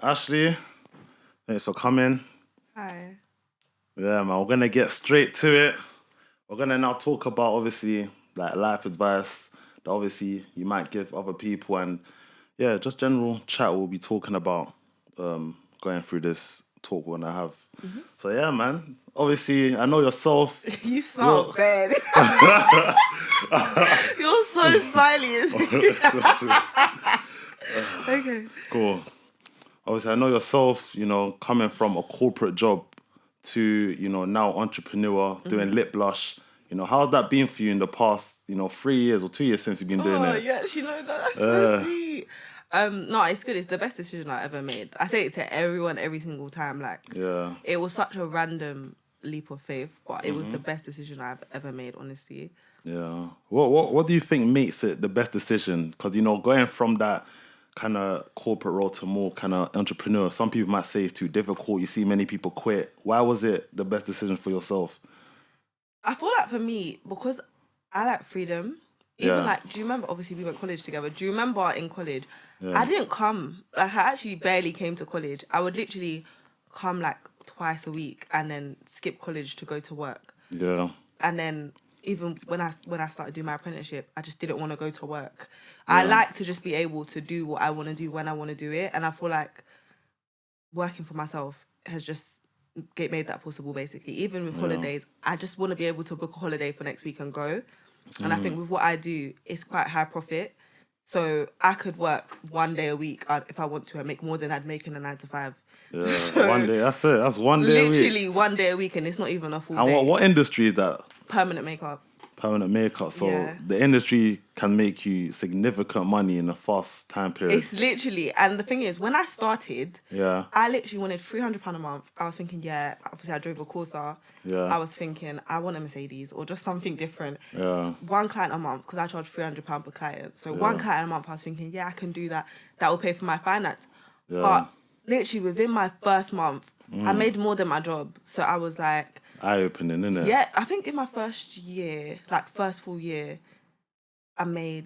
Ashley, thanks for coming. Hi. Yeah, man, we're gonna get straight to it. We're gonna now talk about obviously like life advice that obviously you might give other people, and yeah, just general chat we'll be talking about going through this talk we're gonna have. So yeah, man. Obviously, I know yourself. You You're smell bad. You're so smiley. Okay. cool. Obviously, I know yourself. Coming from a corporate job to now entrepreneur doing lip blush. How's that been for you in the past 3 years or 2 years since you've been doing Oh, it? yeah, you know that. That's so sweet. No, it's good. It's the best decision I ever made. I say it to everyone every single time. Like, Yeah. it was such a random leap of faith, but it was the best decision I've ever made, honestly. Yeah. What do you think makes it the best decision? Because going from that kind of corporate role to more kind of entrepreneur, some people might say it's too difficult. You see many people quit. Why was it the best decision for yourself? I feel like for me, because I like freedom, even Yeah. like, do you remember, obviously we went to college together. Do you remember in college, Yeah. I didn't come, like I actually barely came to college. I would literally come like twice a week and then skip college to go to work. Yeah. And then even when I started doing my apprenticeship, I just didn't want to go to work. I like to just be able to do what I want to do when I want to do it. And I feel like working for myself has just made that possible, basically. Even with holidays, I just want to be able to book a holiday for next week and go. And I think with what I do, it's quite high profit. So I could work 1 day a week if I want to and make more than I'd make in a 9 to 5. Yeah. So 1 day. That's it. That's 1 day a week. literally 1 day a week, and it's not even a full And day. what industry is that? Permanent makeup. Permanent makeup. So Yeah. the industry can make you significant money in a fast time period. It's literally, and the thing is, when I started, Yeah. I literally wanted £300 a month. I was thinking, yeah, obviously I drove a Corsa. Yeah. I was thinking, I want a Mercedes or just something different. Yeah. One client a month, because I charge £300 per client. So one client a month, I was thinking, yeah, I can do that. That will pay for my finance. Yeah. But literally within my first month, I made more than my job. So I was like, Eye-opening, isn't it? yeah, I think in my first year, like first full year, I made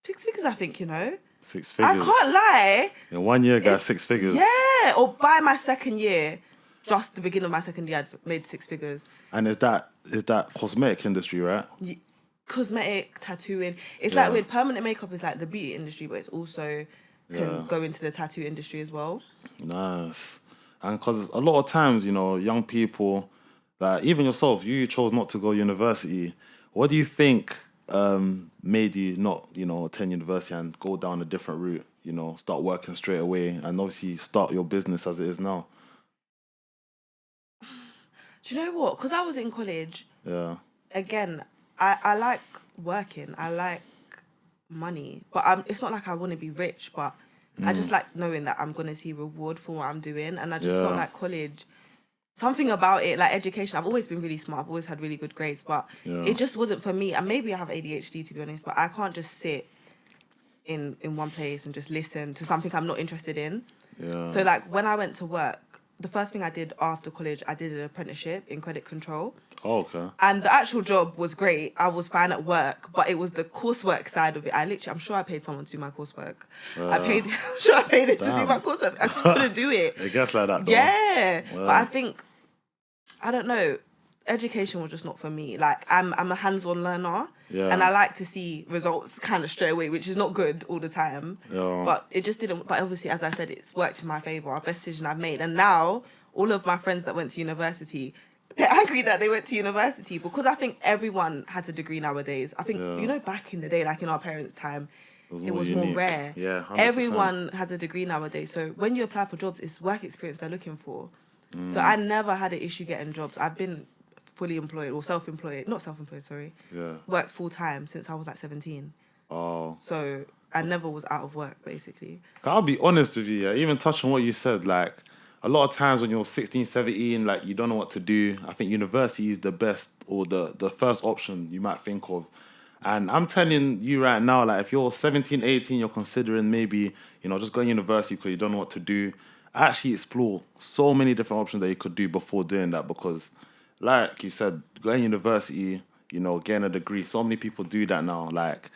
6 figures, I think, 6 I figures. can't lie. In 1 year, got 6 figures. Yeah, or by my second year, just the beginning of my second year, I'd made 6 figures. And is that cosmetic industry, right? Cosmetic, tattooing. It's like with permanent makeup, it's like the beauty industry, but it's also can go into the tattoo industry as well. Nice. And because a lot of times, young people, like even yourself, you chose not to go university. What do you think made you not, attend university and go down a different route? Start working straight away and obviously start your business as it is now. Do you know what? Because I was in college, Yeah. again, I like working. I like money. But it's not like I want to be rich, but I just like knowing that I'm going to see reward for what I'm doing. And I just felt like college, something about it, like education, I've always been really smart. I've always had really good grades, but it just wasn't for me. And maybe I have ADHD, to be honest, but I can't just sit in one place and just listen to something I'm not interested in. Yeah. So like when I went to work, the first thing I did after college, I did an apprenticeship in credit control. Oh, okay. And the actual job was great. I was fine at work, but it was the coursework side of it. I'm sure I paid someone to do my coursework. I'm sure I paid it to do my coursework. I just couldn't do it. It gets like that, though. Yeah. But I think, I don't know, education was just not for me. Like, I'm a hands-on learner. Yeah. And I like to see results kind of straight away, which is not good all the time. Yeah. But it just didn't. But obviously, as I said, it's worked in my favour. Best decision I've made. And now, all of my friends that went to university, they're angry that they went to university because I think everyone has a degree nowadays. I think, back in the day, like in our parents' time, it was more rare. Yeah, 100%. Everyone has a degree nowadays. So when you apply for jobs, it's work experience they're looking for. So I never had an issue getting jobs. I've been fully employed or self-employed. Not self-employed, sorry. Yeah. Worked full-time since I was like 17. Oh. So I never was out of work, basically. I'll be honest with you, yeah. Even touching what you said, like, a lot of times when you're 16, 17, like, you don't know what to do. I think university is the best or the first option you might think of. And I'm telling you right now, like, if you're 17, 18, you're considering maybe, just going to university because you don't know what to do, actually explore so many different options that you could do before doing that. Because, like you said, going to university, getting a degree, so many people do that now. Like,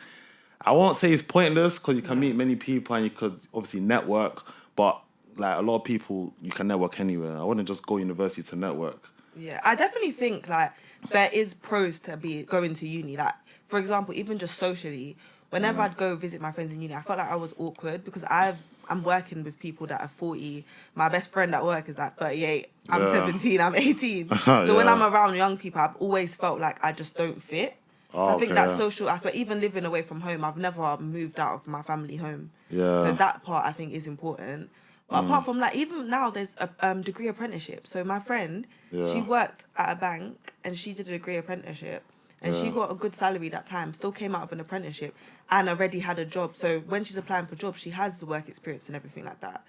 I won't say it's pointless because you can meet many people and you could obviously network, but like a lot of people, you can network anywhere. I wouldn't just go university to network. Yeah, I definitely think like there is pros to be going to uni. Like, for example, even just socially, whenever I'd go visit my friends in uni, I felt like I was awkward because I'm working with people that are 40. My best friend at work is like 38. I'm Yeah. 17. I'm 18. So when Yeah. I'm around young people, I've always felt like I just don't fit. So Oh, I think okay, that yeah. social aspect, even living away from home, I've never moved out of my family home. Yeah. So that part I think is important. But apart from that, even now there's a degree apprenticeship. So my friend, she Yeah. worked at a bank and she did a degree apprenticeship. And she Yeah. got a good salary that time, still came out of an apprenticeship and already had a job. So when she's applying for jobs, she has the work experience and everything like that.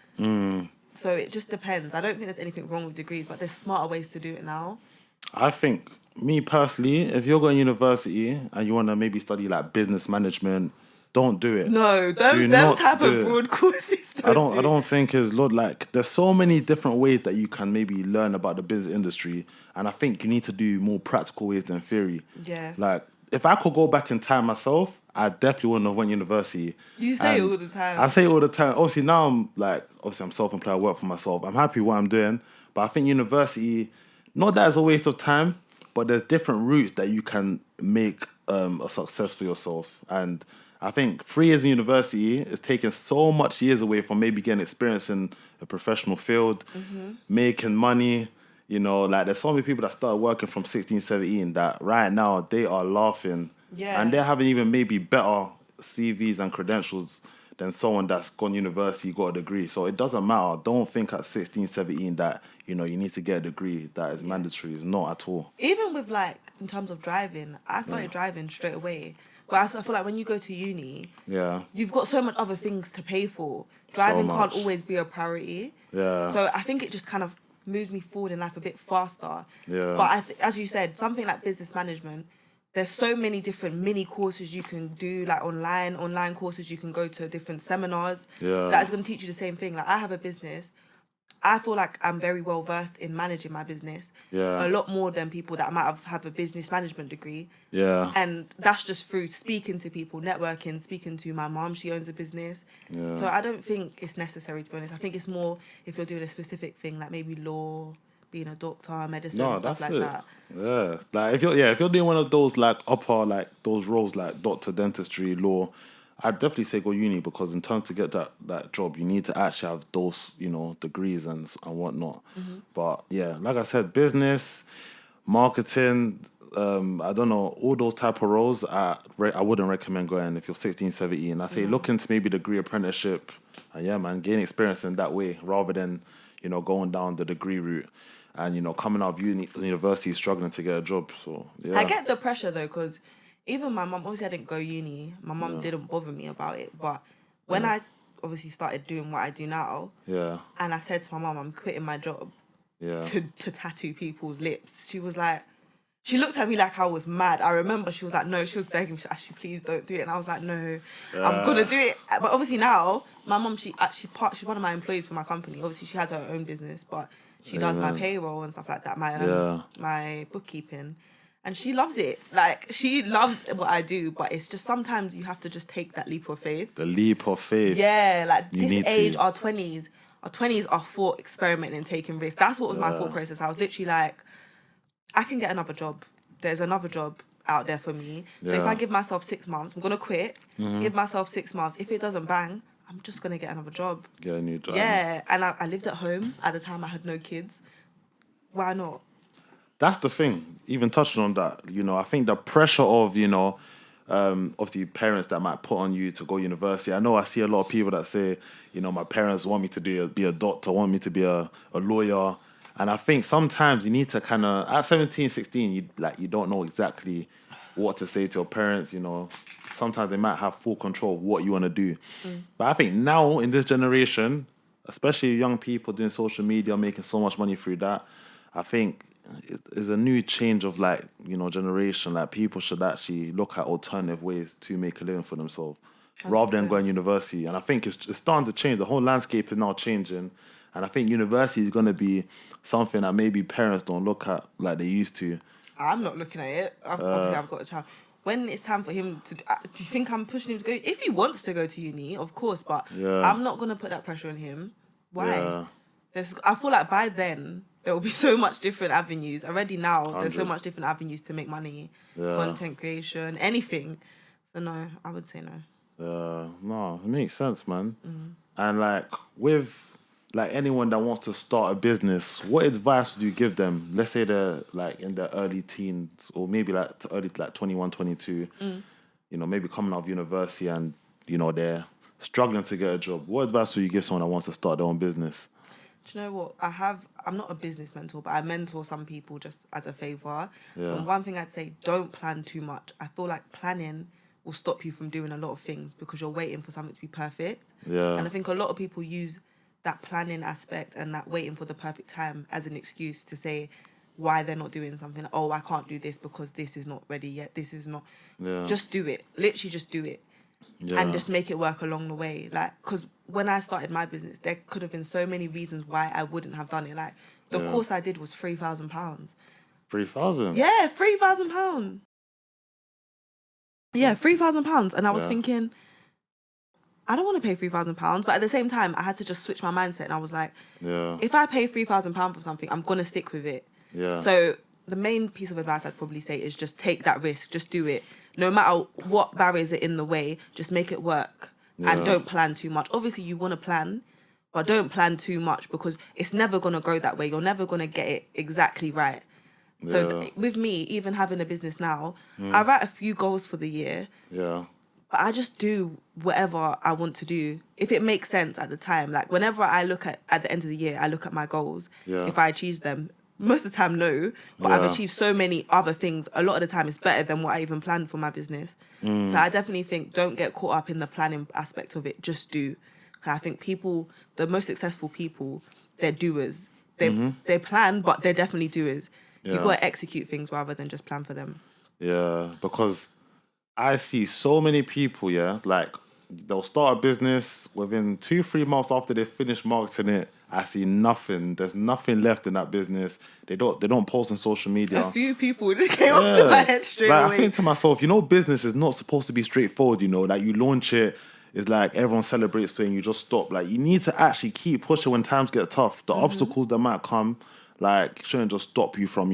So it just depends. I don't think there's anything wrong with degrees, but there's smarter ways to do it now. I think, me personally, if you're going to university and you want to maybe study like business management, don't do it. No, Do them not type do of it. broad courses. I don't think it's like there's so many different ways that you can maybe learn about the business industry, and I think you need to do more practical ways than theory. Yeah. Like if I could go back in time myself, I definitely wouldn't have went university. You say it And all the time. I say it all the time. Obviously now I'm self-employed, I work for myself. I'm happy with what I'm doing, but I think university, not that it's a waste of time, but there's different routes that you can make a success for yourself. And I think 3 years in university is taking so much years away from maybe getting experience in a professional field, making money. You know, like there's so many people that started working from 16, 17 that right now they are laughing. Yeah. And they're having even maybe better CVs and credentials than someone that's gone university, got a degree. So it doesn't matter. Don't think at 16, 17 that, you know, you need to get a degree that is mandatory. It's not at all. Even with like, in terms of driving, I started driving straight away. But I feel like when you go to uni, Yeah. you've got so much other things to pay for. Driving can't much. always be a priority. Yeah. So I think it just kind of moves me forward in life a bit faster. Yeah. But as you said, something like business management, there's so many different mini courses you can do, like online courses you can go to, different seminars. Yeah. That is going to teach you the same thing. Like I have a business. I feel like I'm very well versed in managing my business. Yeah. A lot more than people that might have a business management degree. Yeah. And that's just through speaking to people, networking, speaking to my mom. She owns a business. Yeah. So I don't think it's necessary, to be honest. I think it's more if you're doing a specific thing, like maybe law, being a doctor, medicine, No, stuff that's like it. that. Yeah, like if you're doing one of those like upper like those roles like doctor, dentistry, law, I'd definitely say go uni because in terms to get that job, you need to actually have those degrees and whatnot. But yeah, like I said, business, marketing. I don't know, all those type of roles, I wouldn't recommend going if you're 16, 17. I say look into maybe degree apprenticeship and yeah, man, gain experience in that way rather than, going down the degree route and, coming out of university struggling to get a job. So, yeah. I get the pressure though, because even my mum, obviously I didn't go uni. My mum didn't bother me about it. But when I obviously started doing what I do now, Yeah. and I said to my mum, I'm quitting my job Yeah. to tattoo people's lips, she was like, she looked at me like I was mad. I remember she was like, no, she was begging me, actually, please don't do it. And I was like, no, I'm going to do it. But obviously now, my mum, she's one of my employees for my company. Obviously, she has her own business, but she does my payroll and stuff like that, my bookkeeping. And she loves it. Like, she loves what I do, but it's just sometimes you have to just take that leap of faith. The leap of faith. Yeah, like You this need age, to. our 20s are for experimenting and taking risks. That's what was my thought process. I was literally like, I can get another job. There's another job out there for me. So if Yeah. I give myself 6 months, I'm going to quit, give myself 6 months. If it doesn't bang, I'm just going to get another job. Get a new job. Yeah, and I lived at home. At the time, I had no kids. Why not? That's the thing. Even touching on that, I think the pressure of, obviously parents that might put on you to go university. I know I see a lot of people that say, my parents want me to be a doctor, want me to be a lawyer. And I think sometimes you need to kind of, at 17, 16, you don't know exactly what to say to your parents, Sometimes they might have full control of what you want to do. But I think now in this generation, especially young people doing social media, making so much money through that, I think it is a new change of generation. Like people should actually look at alternative ways to make a living for themselves rather than 100%. going university. And I think it's starting to change. The whole landscape is now changing. And I think university is going to be something that maybe parents don't look at like they used to. I'm not looking at it. Obviously, I've got a child. When it's time for him to... do you think I'm pushing him to go? If he wants to go to uni, of course, but Yeah. I'm not going to put that pressure on him. Why? Yeah. I feel like by then there will be so much different avenues. Already now, there's so 100. much different avenues to make money, Yeah. content creation, anything. So no, I would say no. No, it makes sense, man. And like with like anyone that wants to start a business, what advice would you give them? Let's say they're like in their early teens or maybe like to early like 21, 22. You know, maybe coming out of university and you know they're struggling to get a job. What advice would you give someone that wants to start their own business? Do you know what? I'm not a business mentor, but I mentor some people just as a favor. Yeah. And one thing I'd say, don't plan too much. I feel like planning will stop you from doing a lot of things because you're waiting for something to be perfect. Yeah. And I think a lot of people use that planning aspect and that waiting for the perfect time as an excuse to say why they're not doing something. Oh, I can't do this because this is not ready yet. This is not. Yeah. Just do it. Literally just do it. Yeah. And just make it work along the way. Like, because when I started my business, there could have been so many reasons why I wouldn't have done it. Like, the course I did was £3,000. 3,000. Yeah, £3,000. Yeah, £3,000. And I was thinking, I don't want to pay £3,000. But at the same time, I had to just switch my mindset. And I was like, if I pay £3,000 for something, I'm going to stick with it. Yeah. So the main piece of advice I'd probably say is just take that risk. Just do it. No matter what barriers are in the way, just make it work. And don't plan too much. Obviously, you want to plan, but don't plan too much because it's never going to go that way. You're never going to get it exactly right. So with me, even having a business now, I write a few goals for the year. Yeah. But I just do whatever I want to do. If it makes sense at the time. Like whenever I look at the end of the year, I look at my goals. Yeah. If I achieve them. Most of the time, no. But I've achieved so many other things. A lot of the time, it's better than what I even planned for my business. So I definitely think don't get caught up in the planning aspect of it. Just do. 'Cause I think the most successful people, they're doers. They plan, but they're definitely doers. Yeah. You got to execute things rather than just plan for them. Yeah, because I see so many people, like they'll start a business within 2-3 months after they finish marketing it. I see nothing. There's nothing left in that business. They don't post on social media. A few people just came up to my head straight away. I think to myself, business is not supposed to be straightforward. Like you launch it, it's like everyone celebrates thing. You just stop. Like you need to actually keep pushing when times get tough. The obstacles that might come, like shouldn't just stop you from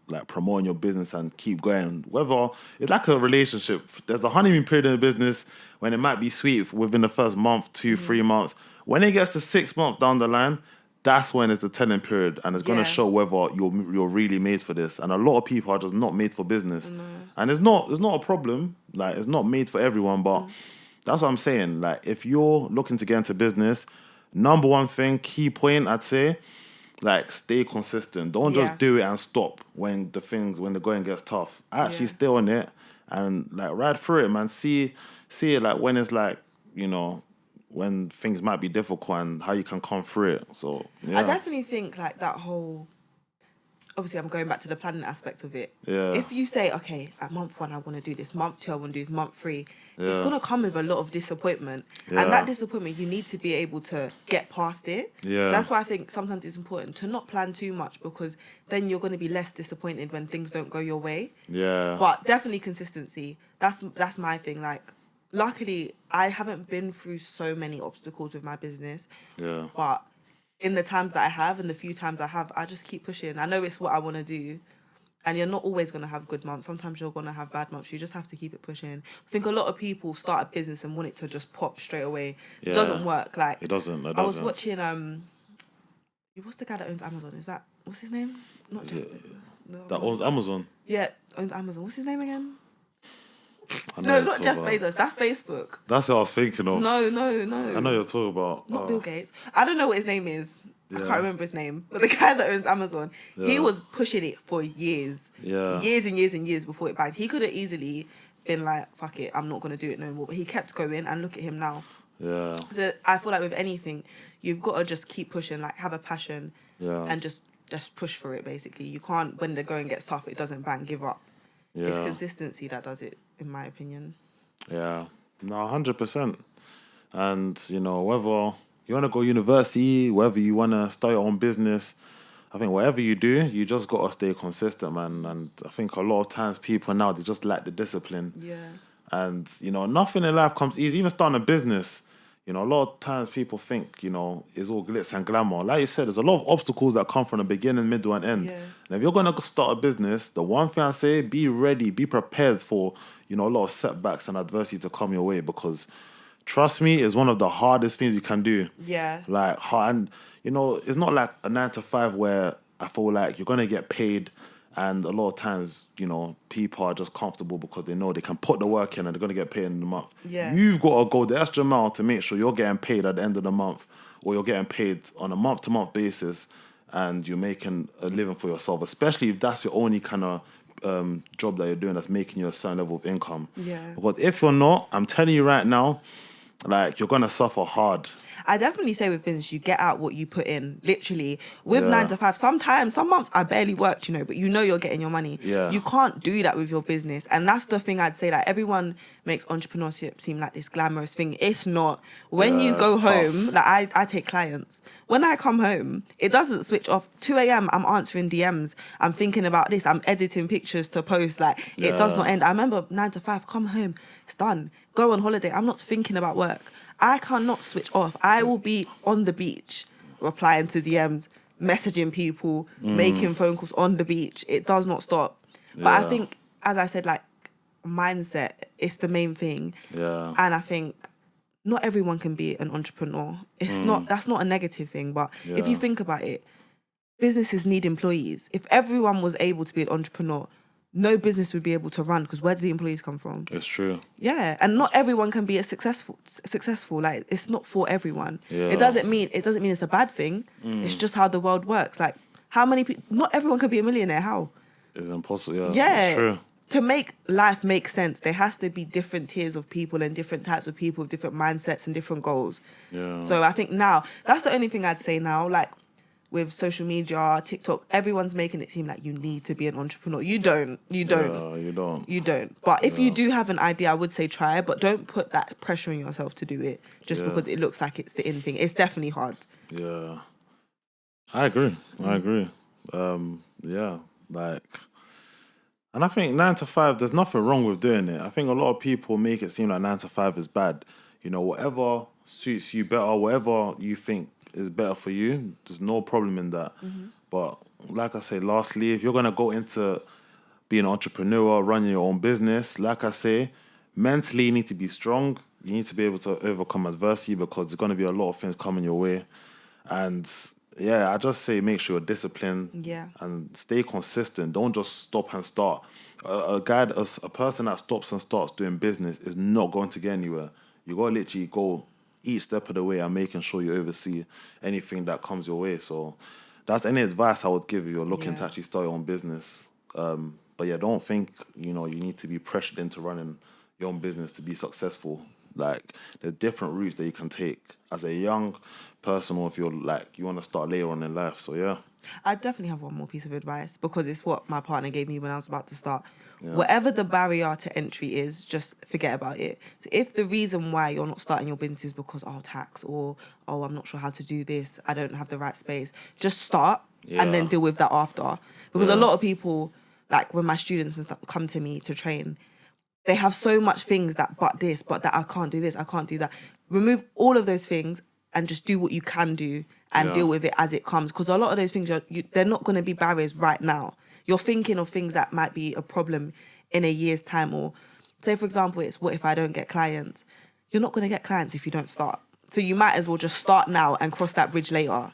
like promoting your business and keep going. Whether it's like a relationship, there's a honeymoon period in the business when it might be sweet within the first month, 2-3 months. When it gets to 6 months down the line, that's when it's the telling period, and it's going to show whether you're really made for this. And a lot of people are just not made for business, and it's not a problem. Like it's not made for everyone, but that's what I'm saying. Like if you're looking to get into business, number one thing, key point, I'd say, like stay consistent. Don't just do it and stop when the going gets tough. Actually stay on it and like ride through it, man. See it like when it's like when things might be difficult and how you can come through it. So I definitely think like that whole. Obviously, I'm going back to the planning aspect of it. Yeah. If you say, okay, at month 1, I want to do this, month 2, I want to do this, month 3, it's going to come with a lot of disappointment. Yeah. And that disappointment, you need to be able to get past it. Yeah. So that's why I think sometimes it's important to not plan too much because then you're going to be less disappointed when things don't go your way. Yeah. But definitely consistency. That's my thing. Like, luckily, I haven't been through so many obstacles with my business. Yeah. But in the times that I have and the few times I have, I just keep pushing. I know it's what I want to do. And you're not always going to have good months. Sometimes you're going to have bad months. You just have to keep it pushing. I think a lot of people start a business and want it to just pop straight away. Yeah. It doesn't work. Like It doesn't. I was watching, what's the guy that owns Amazon? What's his name? Not Jeff Bezos. That owns Amazon. Yeah, owns Amazon. What's his name again? I know No, you're not talking Jeff about. Bezos. That's Facebook. That's what I was thinking of. No. I know you're talking about. Not Bill Gates. I don't know what his name is. I Yeah. can't remember his name. But the guy that owns Amazon, he Yeah. was pushing it for years. Yeah. Years and years and years before it bagged. He could have easily been like, fuck it, I'm not going to do it no more. But he kept going and look at him now. Yeah. So I feel like with anything, you've got to just keep pushing, like have a passion Yeah. and just push for it, basically. You can't, when the going gets tough, it doesn't bang, give up. Yeah. It's consistency that does it, in my opinion. Yeah, no, 100%. And, whether you want to go university, whether you want to start your own business, I think whatever you do, you just got to stay consistent, man. And I think a lot of times people now, they just lack the discipline. Yeah. And, nothing in life comes easy. Even starting a business, You know, a lot of times people think, you know, it's all glitz and glamour. Like you said, there's a lot of obstacles that come from the beginning, middle, and end. Yeah. And if you're gonna start a business, the one thing I say, be ready, be prepared for, you know, a lot of setbacks and adversity to come your way, because trust me, is one of the hardest things you can do. Yeah. Like, and you know, it's not like a 9 to 5 where I feel like you're gonna get paid, and a lot of times, you know, people are just comfortable because they know they can put the work in and they're gonna get paid in the month. Yeah. You've got to go the extra mile to make sure you're getting paid at the end of the month, or you're getting paid on a month-to-month basis, and you're making a living for yourself. Especially if that's your only kind of job that you're doing that's making you a certain level of income. Yeah. Because if you're not, I'm telling you right now, like, you're gonna suffer hard. I definitely say with business, you get out what you put in. Literally, with Yeah. 9 to 5, sometimes, some months I barely worked, but you know you're getting your money. Yeah. You can't do that with your business. And that's the thing I'd say, like, everyone makes entrepreneurship seem like this glamorous thing. It's not. When you Yeah, go it's tough. home, like, I take clients. When I come home, it doesn't switch off. 2 a.m, I'm answering DMs. I'm thinking about this. I'm editing pictures to post. Like, it does Yeah. not end. I remember 9 to 5, come home, it's done. Go on holiday. I'm not thinking about work. I cannot switch off. I will be on the beach, replying to DMs, messaging people, making phone calls on the beach. It does not stop. But I Yeah. think, as I said, like, mindset is the main thing. Yeah. And I think not everyone can be an entrepreneur. It's not, that's not a negative thing. But if you Yeah. think about it, businesses need employees. If everyone was able to be an entrepreneur, no business would be able to run, because where do the employees come from? It's true. Yeah, and not everyone can be a successful. Like, it's not for everyone. Yeah. It doesn't mean it's a bad thing. It's just how the world works. Like, how many people? Not everyone can be a millionaire. How? It's impossible. Yeah. Yeah. It's true. To make life make sense, there has to be different tiers of people and different types of people with different mindsets and different goals. Yeah. So I think now that's the only thing I'd say now. Like, with social media, TikTok, everyone's making it seem like you need to be an entrepreneur. You don't. Yeah, you don't. You don't. But if you do have an idea, I would say try it, but don't put that pressure on yourself to do it just Yeah. because it looks like it's the in thing. It's definitely hard. Yeah. I agree. Yeah. Like, and I think 9 to 5, there's nothing wrong with doing it. I think a lot of people make it seem like 9 to 5 is bad. You know, whatever suits you better, whatever you think is better for you, there's no problem in that. But like I say, lastly, if you're gonna go into being an entrepreneur, running your own business, like I say, mentally you need to be strong. You need to be able to overcome adversity, because there's gonna be a lot of things coming your way. And yeah, I just say make sure you're disciplined. Yeah. And stay consistent. Don't just stop and start. A person that stops and starts doing business is not going to get anywhere. You gotta literally go each step of the way and making sure you oversee anything that comes your way. So that's any advice I would give you. You're looking to Yeah. actually start your own business. But yeah, don't think, you know, you need to be pressured into running your own business to be successful. Like, there's different routes that you can take as a young person, or if you're like, you want to start later on in life. So yeah. I definitely have one more piece of advice, because it's what my partner gave me when I was about to start. Whatever the barrier to entry is, just forget about it. So if the reason why you're not starting your business is because, tax, or, I'm not sure how to do this, I don't have the right space, just start and then Yeah. deal with that after. Because a lot of people, like when my students and stuff come to me to train, they have so much things but that I can't do this, I can't do that. Remove all of those things and just do what you can do and Yeah. deal with it as it comes. Because a lot of those things, they're not going to be barriers right now. You're thinking of things that might be a problem in a year's time. Or say, for example, it's what if I don't get clients? You're not going to get clients if you don't start. So you might as well just start now and cross that bridge later.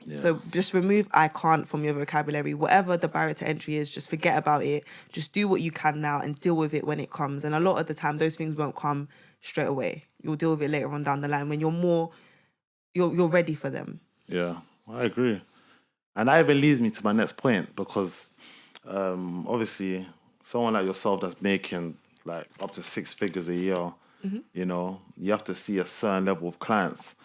Yeah. So just remove I can't from your vocabulary. Whatever the barrier to entry is, just forget about it. Just do what you can now and deal with it when it comes. And a lot of the time, those things won't come straight away. You'll deal with it later on down the line when you're ready for them. Yeah, I agree. And that even leads me to my next point, because obviously someone like yourself that's making like up to 6 figures a year, you know, you have to see a certain level of clients.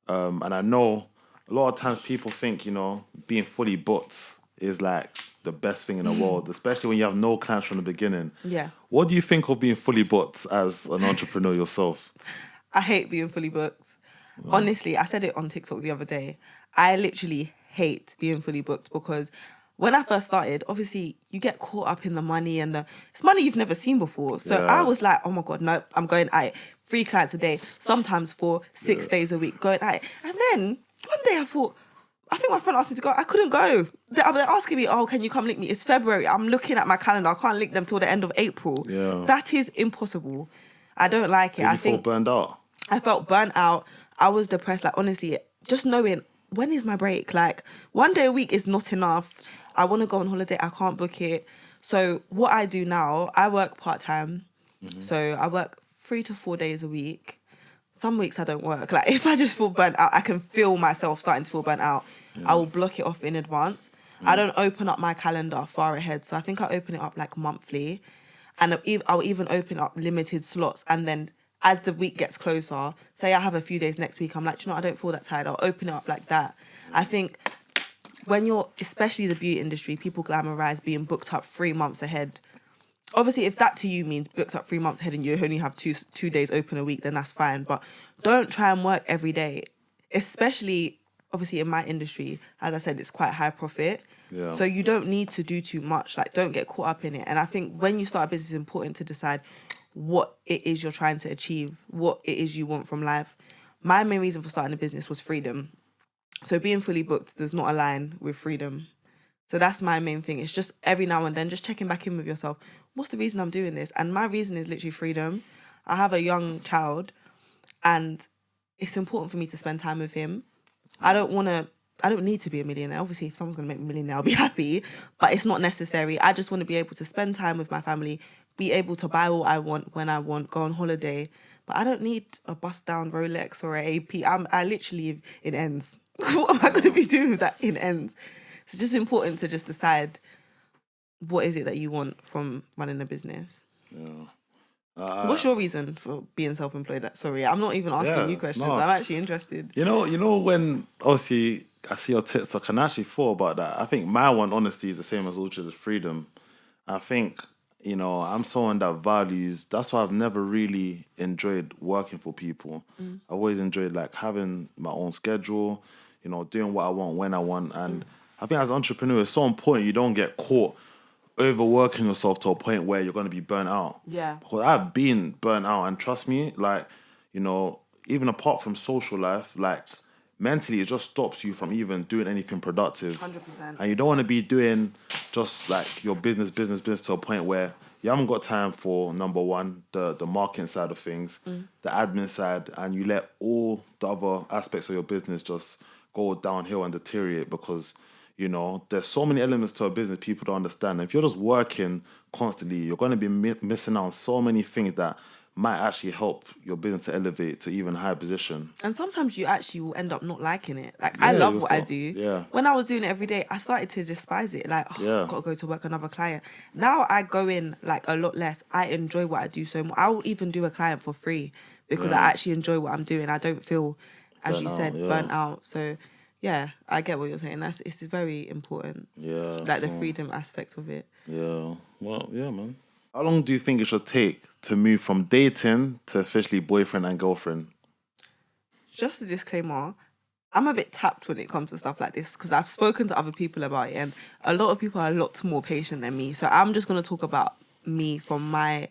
And I know a lot of times people think, you know, being fully booked is like the best thing in the world, especially when you have no clients from the beginning. Yeah. What do you think of being fully booked as an entrepreneur yourself? I hate being fully booked. Honestly, I said it on TikTok the other day. I literally hate being fully booked, because when I first started, obviously you get caught up in the money and it's money you've never seen before. So Yeah. I was like, oh my God, no, I'm going at it. 3 clients a day, sometimes for 6 days a week, going at it. And then one day I thought, I think my friend asked me to go. I couldn't go. They're asking me, oh, can you come link me? It's February. I'm looking at my calendar. I can't link them till the end of April. Yeah. That is impossible. I don't like it. Did you feel burned out? I felt burnt out. I was depressed. Like, honestly, just knowing when is my break? Like, 1 day a week is not enough. I want to go on holiday. I can't book it. So what I do now, I work part-time. So I work 3 to 4 days a week. Some weeks I don't work. Like, if I just feel burnt out, I can feel myself starting to feel burnt out. I will block it off in advance. I don't open up my calendar far ahead. So I think I open it up like monthly. And I'll even open up limited slots. And then as the week gets closer, say I have a few days next week, I'm like, you know, I don't feel that tired. I'll open it up like that. I think when you're, especially the beauty industry, people glamorize being booked up 3 months ahead. Obviously, if that to you means booked up 3 months ahead and you only have two days open a week, then that's fine. But don't try and work every day, especially obviously in my industry. As I said, it's quite high profit. Yeah. So you don't need to do too much. Like, don't get caught up in it. And I think when you start a business, it's important to decide what it is you're trying to achieve, what it is you want from life. My main reason for starting a business was freedom. So being fully booked does not align with freedom. So that's my main thing. It's just every now and then just checking back in with yourself. What's the reason I'm doing this? And my reason is literally freedom. I have a young child and it's important for me to spend time with him. I don't need to be a millionaire. Obviously, if someone's going to make me a millionaire, I'll be happy. But it's not necessary. I just want to be able to spend time with my family, be able to buy what I want when I want, go on holiday. But I don't need a bust-down Rolex or an AP. I literally live in ends. What am I going to be doing with that in ends? It's just important to just decide what is it that you want from running a business. Yeah. What's your reason for being self-employed? Sorry, I'm not even asking you questions. No. I'm actually interested. You know when obviously I see your TikTok and I actually thought about that. I think my one honestly is the same as Ultra's freedom. I think, you know, I'm someone that values, that's why I've never really enjoyed working for people. I've always enjoyed like having my own schedule, you know, doing what I want when I want. And I think as an entrepreneur, it's so important you don't get caught overworking yourself to a point where you're going to be burnt out. Yeah. Because I've been burnt out, and trust me, like, you know, even apart from social life, like, mentally, it just stops you from even doing anything productive. 100%. And you don't want to be doing just like your business to a point where you haven't got time for, number one, the marketing side of things, the admin side, and you let all the other aspects of your business just go downhill and deteriorate because, you know, there's so many elements to a business people don't understand. And if you're just working constantly, you're going to be missing out on so many things that might actually help your business to elevate to even higher position. And sometimes you actually will end up not liking it. Like, I love what I do. Yeah. When I was doing it every day, I started to despise it. Like, I've got to go to work, another client. Now I go in like a lot less. I enjoy what I do so much. I will even do a client for free because I actually enjoy what I'm doing. I don't feel, as you said, burnt out. So yeah, I get what you're saying. It's very important. Yeah. Like the freedom aspect of it. Yeah. Well, yeah, man. How long do you think it should take to move from dating to officially boyfriend and girlfriend? Just a disclaimer, I'm a bit tapped when it comes to stuff like this because I've spoken to other people about it and a lot of people are a lot more patient than me. So I'm just going to talk about me from my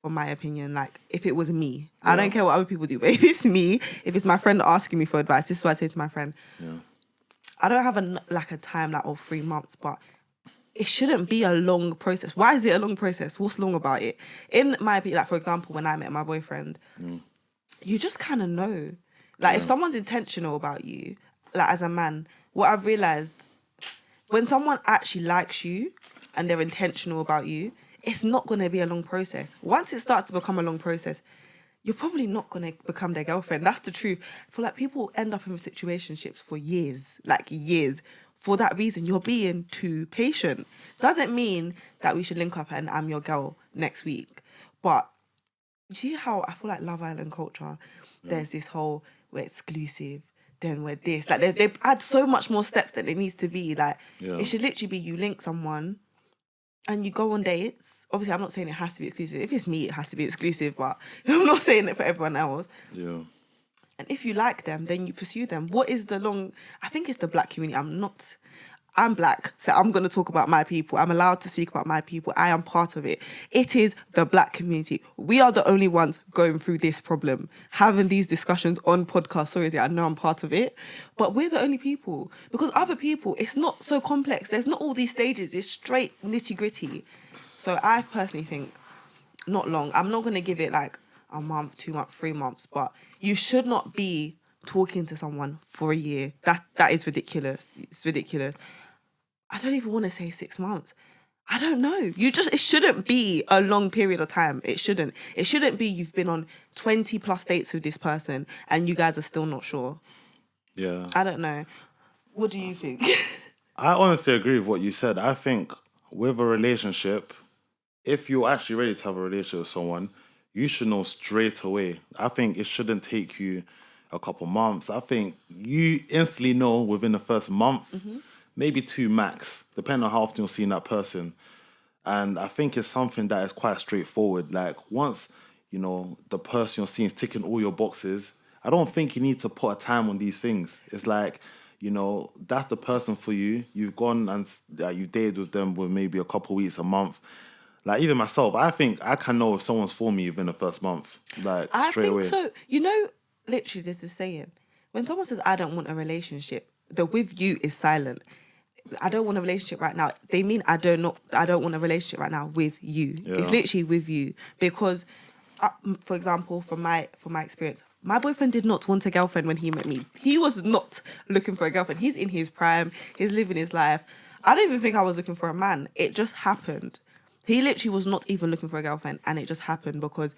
opinion. Like, if it was me, I don't care what other people do, but if it's me, if it's my friend asking me for advice, this is what I say to my friend. Yeah. I don't have a time like of 3 months, but it shouldn't be a long process. Why is it a long process? What's long about it? In my opinion, like, for example, when I met my boyfriend, you just kind of know. Like, if someone's intentional about you, like, as a man, what I've realised, when someone actually likes you and they're intentional about you, it's not going to be a long process. Once it starts to become a long process, you're probably not going to become their girlfriend. That's the truth. For like, people end up in situationships for years, like years. For that reason, you're being too patient. Doesn't mean that we should link up and I'm your girl next week. But you see how I feel like Love Island culture, there's this whole, we're exclusive, then we're this. Like, they add so much more steps than it needs to be. Like, it should literally be you link someone and you go on dates. Obviously, I'm not saying it has to be exclusive. If it's me, it has to be exclusive, but I'm not saying it for everyone else. Yeah. And if you like them, then you pursue them. What is the long... I think it's the black community. I'm black, so I'm going to talk about my people. I'm allowed to speak about my people. I am part of it. It is the black community. We are the only ones going through this problem, having these discussions on podcasts. Sorry, I know I'm part of it, but we're the only people. Because other people, it's not so complex. There's not all these stages. It's straight nitty gritty. So I personally think not long. I'm not going to give it like a month, 2 months, 3 months, but you should not be talking to someone for a year. That is ridiculous. It's ridiculous. I don't even want to say 6 months. I don't know. It shouldn't be a long period of time. It shouldn't. It shouldn't be you've been on 20 plus dates with this person and you guys are still not sure. Yeah. I don't know. What do you think? I honestly agree with what you said. I think with a relationship, if you're actually ready to have a relationship with someone, you should know straight away. I think it shouldn't take you a couple months. I think you instantly know within the first month, maybe 2 max, depending on how often you're seeing that person. And I think it's something that is quite straightforward. Like once, the person you're seeing is ticking all your boxes, I don't think you need to put a time on these things. It's like, that's the person for you. You've gone and you dated with them with maybe a couple weeks, a month. Like even myself, I think I can know if someone's for me within the first month. Like straight away. I think so. Literally there's this saying. When someone says, I don't want a relationship, the with you is silent. I don't want a relationship right now. They mean I don't want a relationship right now with you. Yeah. It's literally with you. Because, for example, from my experience, my boyfriend did not want a girlfriend when he met me. He was not looking for a girlfriend. He's in his prime. He's living his life. I don't even think I was looking for a man. It just happened. He literally was not even looking for a girlfriend, and it just happened because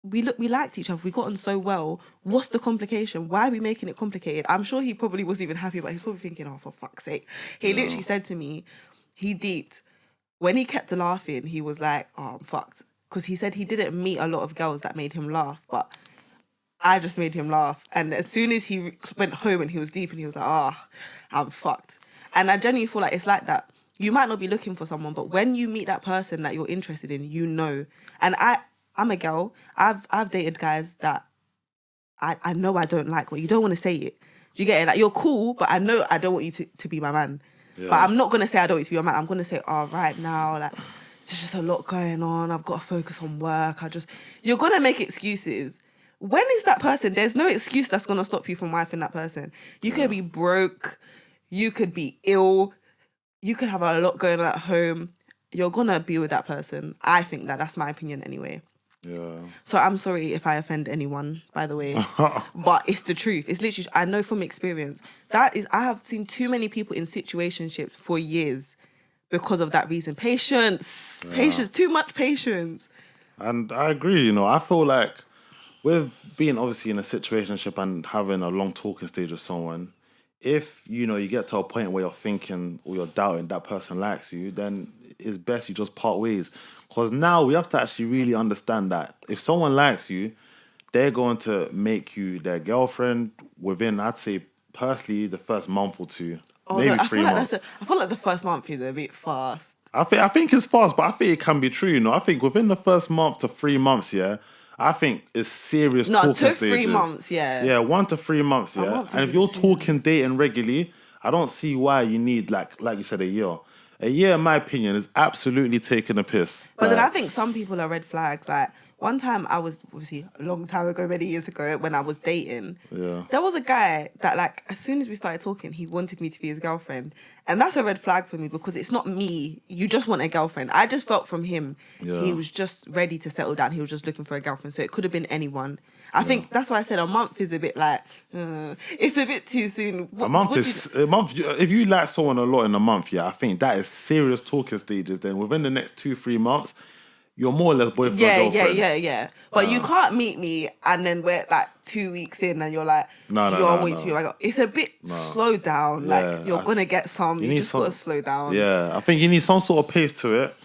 we liked each other. We got on so well. What's the complication? Why are we making it complicated? I'm sure he probably wasn't even happy, but he's probably thinking, oh, for fuck's sake. He literally said to me, he deeped. When he kept laughing, he was like, oh, I'm fucked. Because he said he didn't meet a lot of girls that made him laugh, but I just made him laugh. And as soon as he went home and he was deep and he was like, oh, I'm fucked. And I genuinely feel like it's like that. You might not be looking for someone, but when you meet that person that you're interested in, you know. And I'm a girl. I've dated guys that I know I don't like, but you don't want to say it. Do you get it? Like, you're cool, but I know I don't want you to be my man. Yeah. But I'm not going to say I don't want you to be my man. I'm going to say, oh, right now, like, there's just a lot going on. I've got to focus on work. You're going to make excuses. When is that person? There's no excuse that's going to stop you from wifing that person. You could be broke. You could be ill. You could have a lot going on at home. You're going to be with that person. I think that's my opinion anyway. Yeah. So I'm sorry if I offend anyone, by the way. But it's the truth. It's literally, I know from experience. I have seen too many people in situationships for years because of that reason. Patience. Too much patience. And I agree, I feel like with being obviously in a situationship and having a long talking stage with someone, if, you get to a point where you're thinking or you're doubting that person likes you, then it's best you just part ways. Because now we have to actually really understand that if someone likes you, they're going to make you their girlfriend within, I'd say, personally, the first month or two. Maybe 3 months. I feel like the first month is a bit fast. I think it's fast, but I think it can be true, I think within the first month to 3 months, I think it's serious talking stages. 2 to 3 months, yeah. Yeah, 1 to 3 months, yeah. And if you're talking, dating regularly, I don't see why you need, like you said, a year. A year, in my opinion, is absolutely taking a piss. But then I think some people are red flags. Like, one time I was, obviously, a long time ago, many years ago, when I was dating, there was a guy that, like, as soon as we started talking, he wanted me to be his girlfriend. And that's a red flag for me because it's not me. You just want a girlfriend. I just felt from him, he was just ready to settle down. He was just looking for a girlfriend. So it could have been anyone. I think that's why I said a month is a bit like, it's a bit too soon. A month. If you like someone a lot in a month, I think that is serious talking stages. Then within the next 2-3 months, you're more or less boyfriend, girlfriend. Yeah. But you can't meet me and then we're like 2 weeks in and you're like, I want you to be my girl. It's a bit slow down. Like, you're going to get some. You just got to slow down. Yeah, I think you need some sort of pace to it.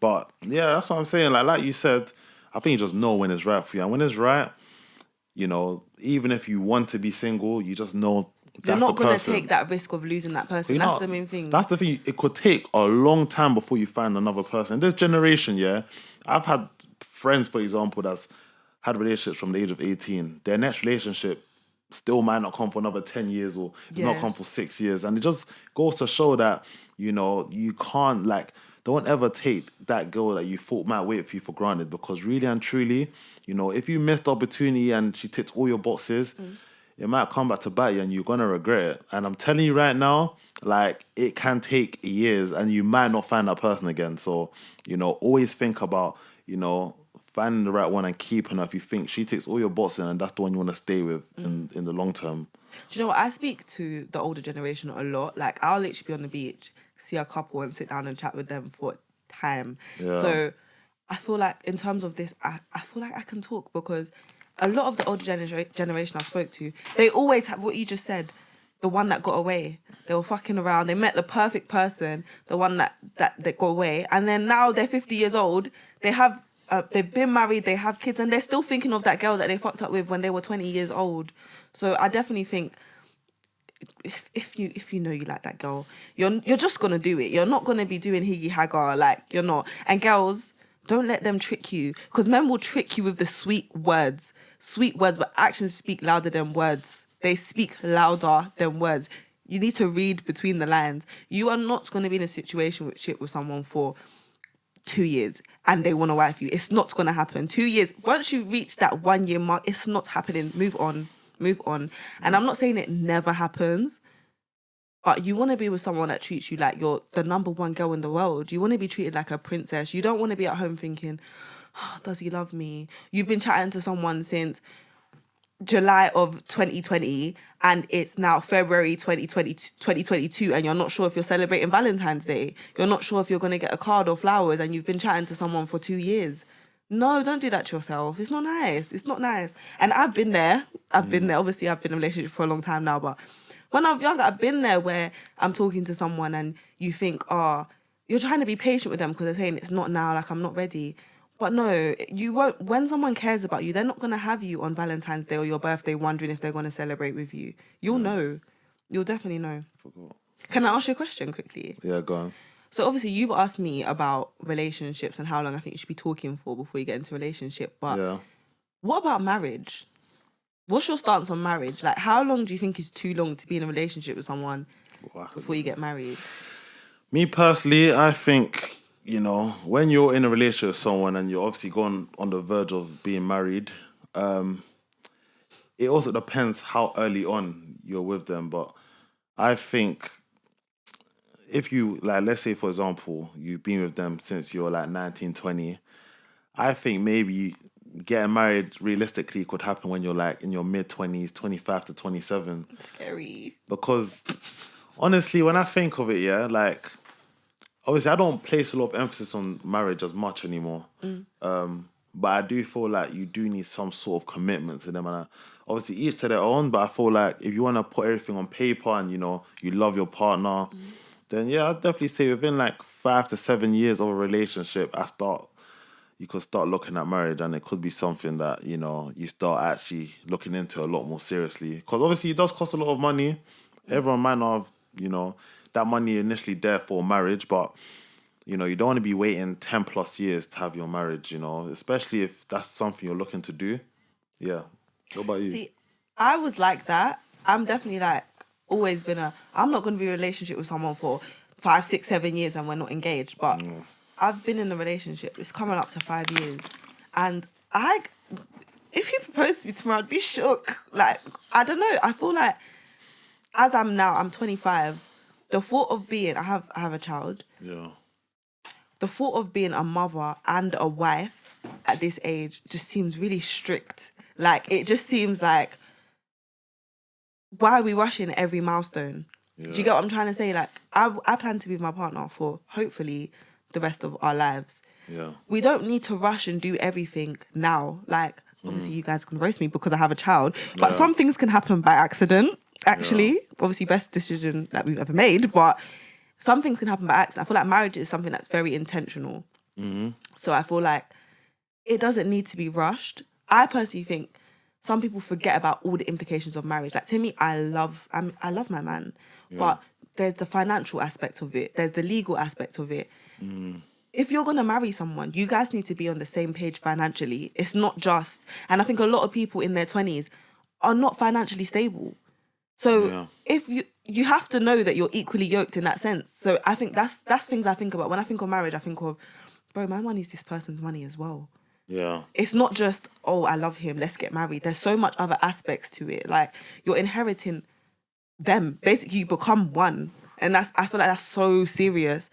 But yeah, that's what I'm saying. Like you said, I think you just know when it's right for you. And when it's right, even if you want to be single, you just know you're not going to take that risk of losing that person. That's the main thing. That's the thing. It could take a long time before you find another person. In this generation, I've had friends, for example, that's had relationships from the age of 18. Their next relationship, still might not come for another 10 years or it's not Yeah. come for 6 years. And it just goes to show that, you can't, like, don't ever take that girl that you thought might wait for you for granted, because really and truly, if you missed the opportunity and she ticked all your boxes, it might come back to bite you and you're going to regret it. And I'm telling you right now, like, it can take years and you might not find that person again. So, always think about, finding the right one and keeping her if you think she ticks all your boxes and that's the one you want to stay with in the long term. Do you know what? I speak to the older generation a lot. Like, I'll literally be on the beach, see a couple and sit down and chat with them for time. Yeah. So I feel like in terms of this, I feel like I can talk because a lot of the older generation I spoke to, they always have what you just said, the one that got away. They were fucking around. They met the perfect person, the one that got away. And then now they're 50 years old. They've been married, they have kids, and they're still thinking of that girl that they fucked up with when they were 20 years old. So I definitely think if you know you like that girl, you're just gonna do it. You're not gonna be doing higgy haga, like, you're not. And girls, don't let them trick you, because men will trick you with the sweet words, but actions speak louder than words. They speak louder than words. You need to read between the lines. You are not going to be in a situation with someone for 2 years and they want to wife you. It's not going to happen. 2 years, once you reach that 1 year mark, it's not happening. Move on. And I'm not saying it never happens, but you want to be with someone that treats you like you're the number one girl in the world. You want to be treated like a princess. You don't want to be at home thinking, oh, does he love me? You've been chatting to someone since July of 2020 and it's now February 2022 and you're not sure if you're celebrating Valentine's Day. You're not sure if you're going to get a card or flowers and you've been chatting to someone for 2 years. No, don't do that to yourself. It's not nice. And I've been there. Obviously, I've been in a relationship for a long time now, but when I was younger, I've been there where I'm talking to someone and you think, oh, you're trying to be patient with them because they're saying it's not now, like, I'm not ready. But no, you won't. When someone cares about you, they're not going to have you on Valentine's Day or your birthday wondering if they're going to celebrate with you. You'll know. You'll definitely know. Can I ask you a question quickly? Yeah, go on. So obviously you've asked me about relationships and how long I think you should be talking for before you get into a relationship. But what about marriage? What's your stance on marriage? Like, how long do you think is too long to be in a relationship with someone before you get married? Me personally, I think, when you're in a relationship with someone and you're obviously going on the verge of being married, it also depends how early on you're with them. But I think if you, like, let's say, for example, you've been with them since you're like 19, 20, I think maybe getting married realistically could happen when you're like in your mid-20s, 25 to 27. Scary. Because honestly, when I think of it, like, obviously I don't place a lot of emphasis on marriage as much anymore. But I do feel like you do need some sort of commitment to them. And obviously each to their own, but I feel like if you want to put everything on paper and, you love your partner, then yeah, I'd definitely say within like 5 to 7 years of a relationship, you could start looking at marriage, and it could be something that, you start actually looking into a lot more seriously. Because obviously it does cost a lot of money. Everyone might not have, that money initially there for marriage, but, you don't want to be waiting 10 plus years to have your marriage, especially if that's something you're looking to do. Yeah. What about you? See, I was like that. I'm definitely like, always been I'm not going to be in a relationship with someone for 5, 6, 7 years and we're not engaged. But I've been in a relationship. It's coming up to 5 years. And if you proposed to me tomorrow, I'd be shook. Like, I don't know. I feel like as I'm now, I'm 25. The thought of being, I have a child. Yeah. The thought of being a mother and a wife at this age just seems really strict. Like, it just seems like, why are we rushing every milestone? Yeah. Do you get what I'm trying to say? Like, I plan to be with my partner for hopefully the rest of our lives. Yeah. We don't need to rush and do everything now. Like, obviously you guys can roast me because I have a child, but some things can happen by accident, actually. Yeah. Obviously, best decision that we've ever made, but some things can happen by accident. I feel like marriage is something that's very intentional. So I feel like it doesn't need to be rushed. I personally think some people forget about all the implications of marriage. Like, to me, I love my man, but there's the financial aspect of it. There's the legal aspect of it. If you're going to marry someone, you guys need to be on the same page financially. It's not just... And I think a lot of people in their 20s are not financially stable. So if you have to know that you're equally yoked in that sense. So I think that's things I think about. When I think of marriage, I think of, bro, my money's this person's money as well. Yeah. It's not just, oh, I love him, let's get married. There's so much other aspects to it. Like, you're inheriting them. Basically, you become one. And I feel like that's so serious.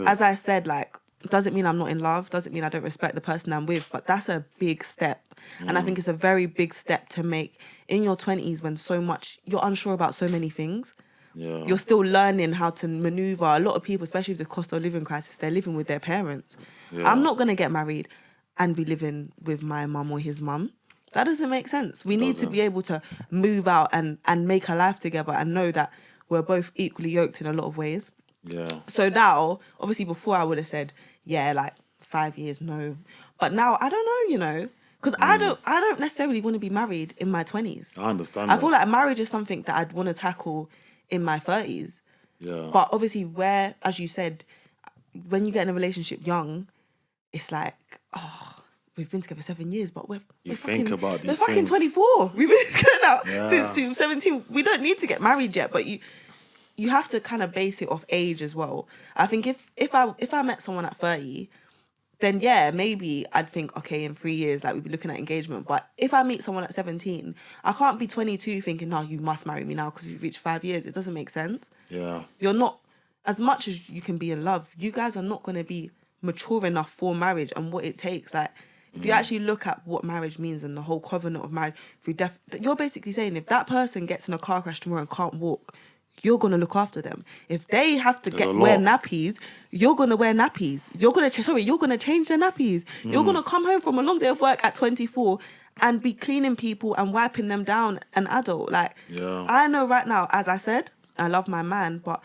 As I said, like, doesn't mean I'm not in love, doesn't mean I don't respect the person I'm with, but that's a big step. And I think it's a very big step to make in your 20s when you're unsure about so many things. Yeah. You're still learning how to maneuver. A lot of people, especially with the cost of living crisis, they're living with their parents. Yeah. I'm not going to get married and be living with my mum or his mum. That doesn't make sense. We need to be able to move out and make a life together and know that we're both equally yoked in a lot of ways. Yeah. So now, obviously before I would have said, yeah, like 5 years, no. But now I don't know, you know, because I don't necessarily want to be married in my 20s. I understand. I feel like marriage is something that I'd want to tackle in my 30s. Yeah. But obviously where, as you said, when you get in a relationship young, it's like, oh, we've been together 7 years, but we're think about these we're fucking things. 24. We've been together now since we were 17. We don't need to get married yet, but you have to kind of base it off age as well. I think if I met someone at 30, then yeah, maybe I'd think, okay, in 3 years, like, we'd be looking at engagement. But if I meet someone at 17, I can't be 22 thinking, no, you must marry me now because we've reached 5 years. It doesn't make sense. Yeah. You're not, as much as you can be in love, you guys are not going to be mature enough for marriage and what it takes. Like, if you actually look at what marriage means and the whole covenant of marriage, you're basically saying if that person gets in a car crash tomorrow and can't walk, you're going to look after them. If they have to wear nappies, you're going to wear nappies. You're going to change their nappies. You're going to come home from a long day of work at 24 and be cleaning people and wiping them down, an adult. Like, I know right now, as I said, I love my man, but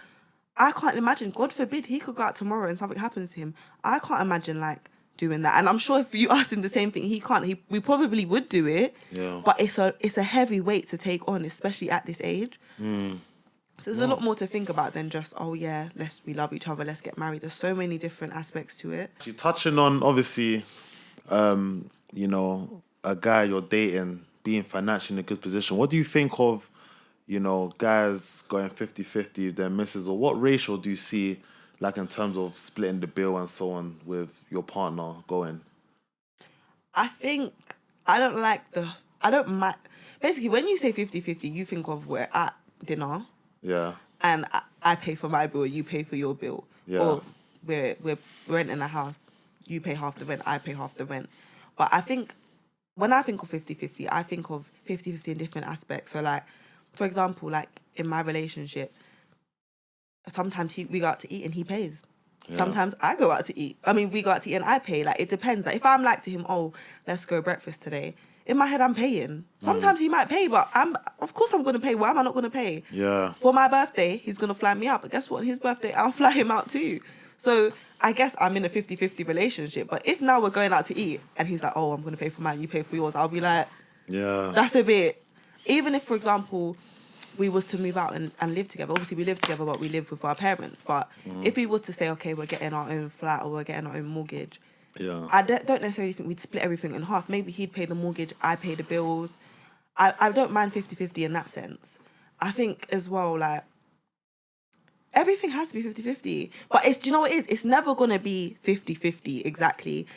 I can't imagine, God forbid, he could go out tomorrow and something happens to him. I can't imagine, like, doing that. And I'm sure if you asked him the same thing, he can't. We probably would do it. Yeah. But it's a heavy weight to take on, especially at this age. So there's a lot more to think about than just, oh yeah, we love each other, let's get married. There's so many different aspects to it. You're touching on, obviously, you know, a guy you're dating being financially in a good position. What do you think of, you know, guys going 50-50 with their misses? Or what ratio do you see, like, in terms of splitting the bill and so on with your partner going? I think I don't mind. Basically, when you say 50-50, you think of we're at dinner. Yeah. And I pay for my bill, you pay for your bill. Yeah. Or we're renting a house, you pay half the rent, I pay half the rent. But I think when I think of 50-50, I think of 50-50 in different aspects. So, like, for example, like in my relationship, sometimes we go out to eat and he pays. Yeah. Sometimes I go out to eat. I mean, we go out to eat and I pay. Like, it depends. Like, if I'm like to him, oh, let's go breakfast today, in my head, I'm paying. Sometimes he might pay, but of course I'm going to pay. Why am I not going to pay? Yeah. For my birthday, he's going to fly me out. But guess what? On his birthday, I'll fly him out too. So I guess I'm in a 50-50 relationship. But if now we're going out to eat and he's like, oh, I'm going to pay for mine, you pay for yours, I'll be like, yeah, that's a bit... Even if, for example, we was to move out and live together, obviously we live together, but we live with our parents. But if we was to say, okay, we're getting our own flat or we're getting our own mortgage, yeah, I don't necessarily think we'd split everything in half. Maybe he'd pay the mortgage, I pay the bills. I don't mind 50-50 in that sense. I think as well, like, everything has to be 50-50. But do you know what it is? It's never going to be 50-50 exactly.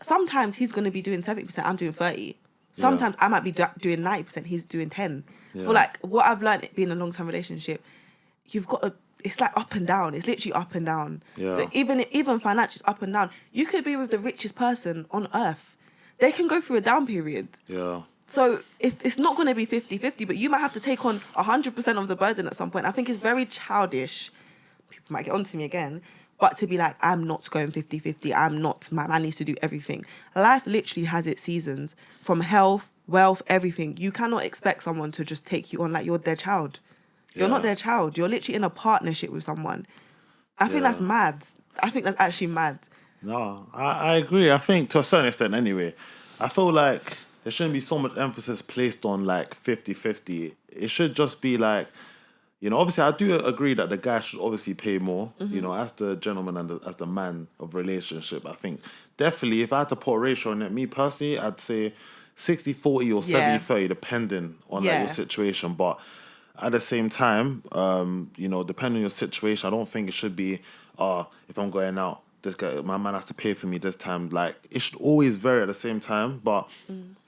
Sometimes he's going to be doing 70%, I'm doing 30%. Sometimes I might be doing 90%, he's doing 10%. Yeah. So, like, what I've learned being in a long-term relationship, you've got to... It's like up and down. It's literally up and down. Yeah. So even financially, it's up and down. You could be with the richest person on earth. They can go through a down period. Yeah. So it's not going to be 50-50, but you might have to take on 100% of the burden at some point. I think it's very childish. People might get onto me again. But to be like, I'm not going 50-50. My man needs to do everything. Life literally has its seasons. From health, wealth, everything. You cannot expect someone to just take you on like you're their child. You're not their child. You're literally in a partnership with someone. I think that's mad. I think that's actually mad. No, I agree. I think to a certain extent anyway. I feel like there shouldn't be so much emphasis placed on like 50-50. It should just be like, you know, obviously I do agree that the guy should obviously pay more, you know, as the gentleman and as the man of relationship. I think definitely if I had to put a ratio on it, me personally, I'd say 60-40 or Yeah. 70-30, depending on like Yeah. your situation. But at the same time, you know, depending on your situation, I don't think it should be, if I'm going out, this guy, my man has to pay for me this time. Like, it should always vary at the same time. But